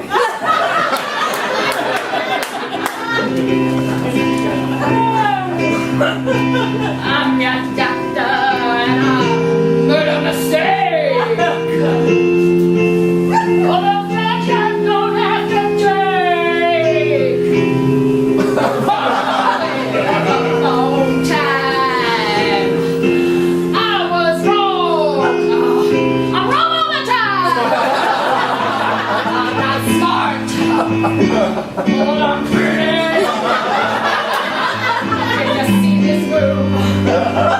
Speaker 3: I'm your doctor and I made a mistake. Although flesh I don't have to take. A long time. I was wrong. I'm wrong all the time. I'm not smart. But I'm pretty. Can you see this move?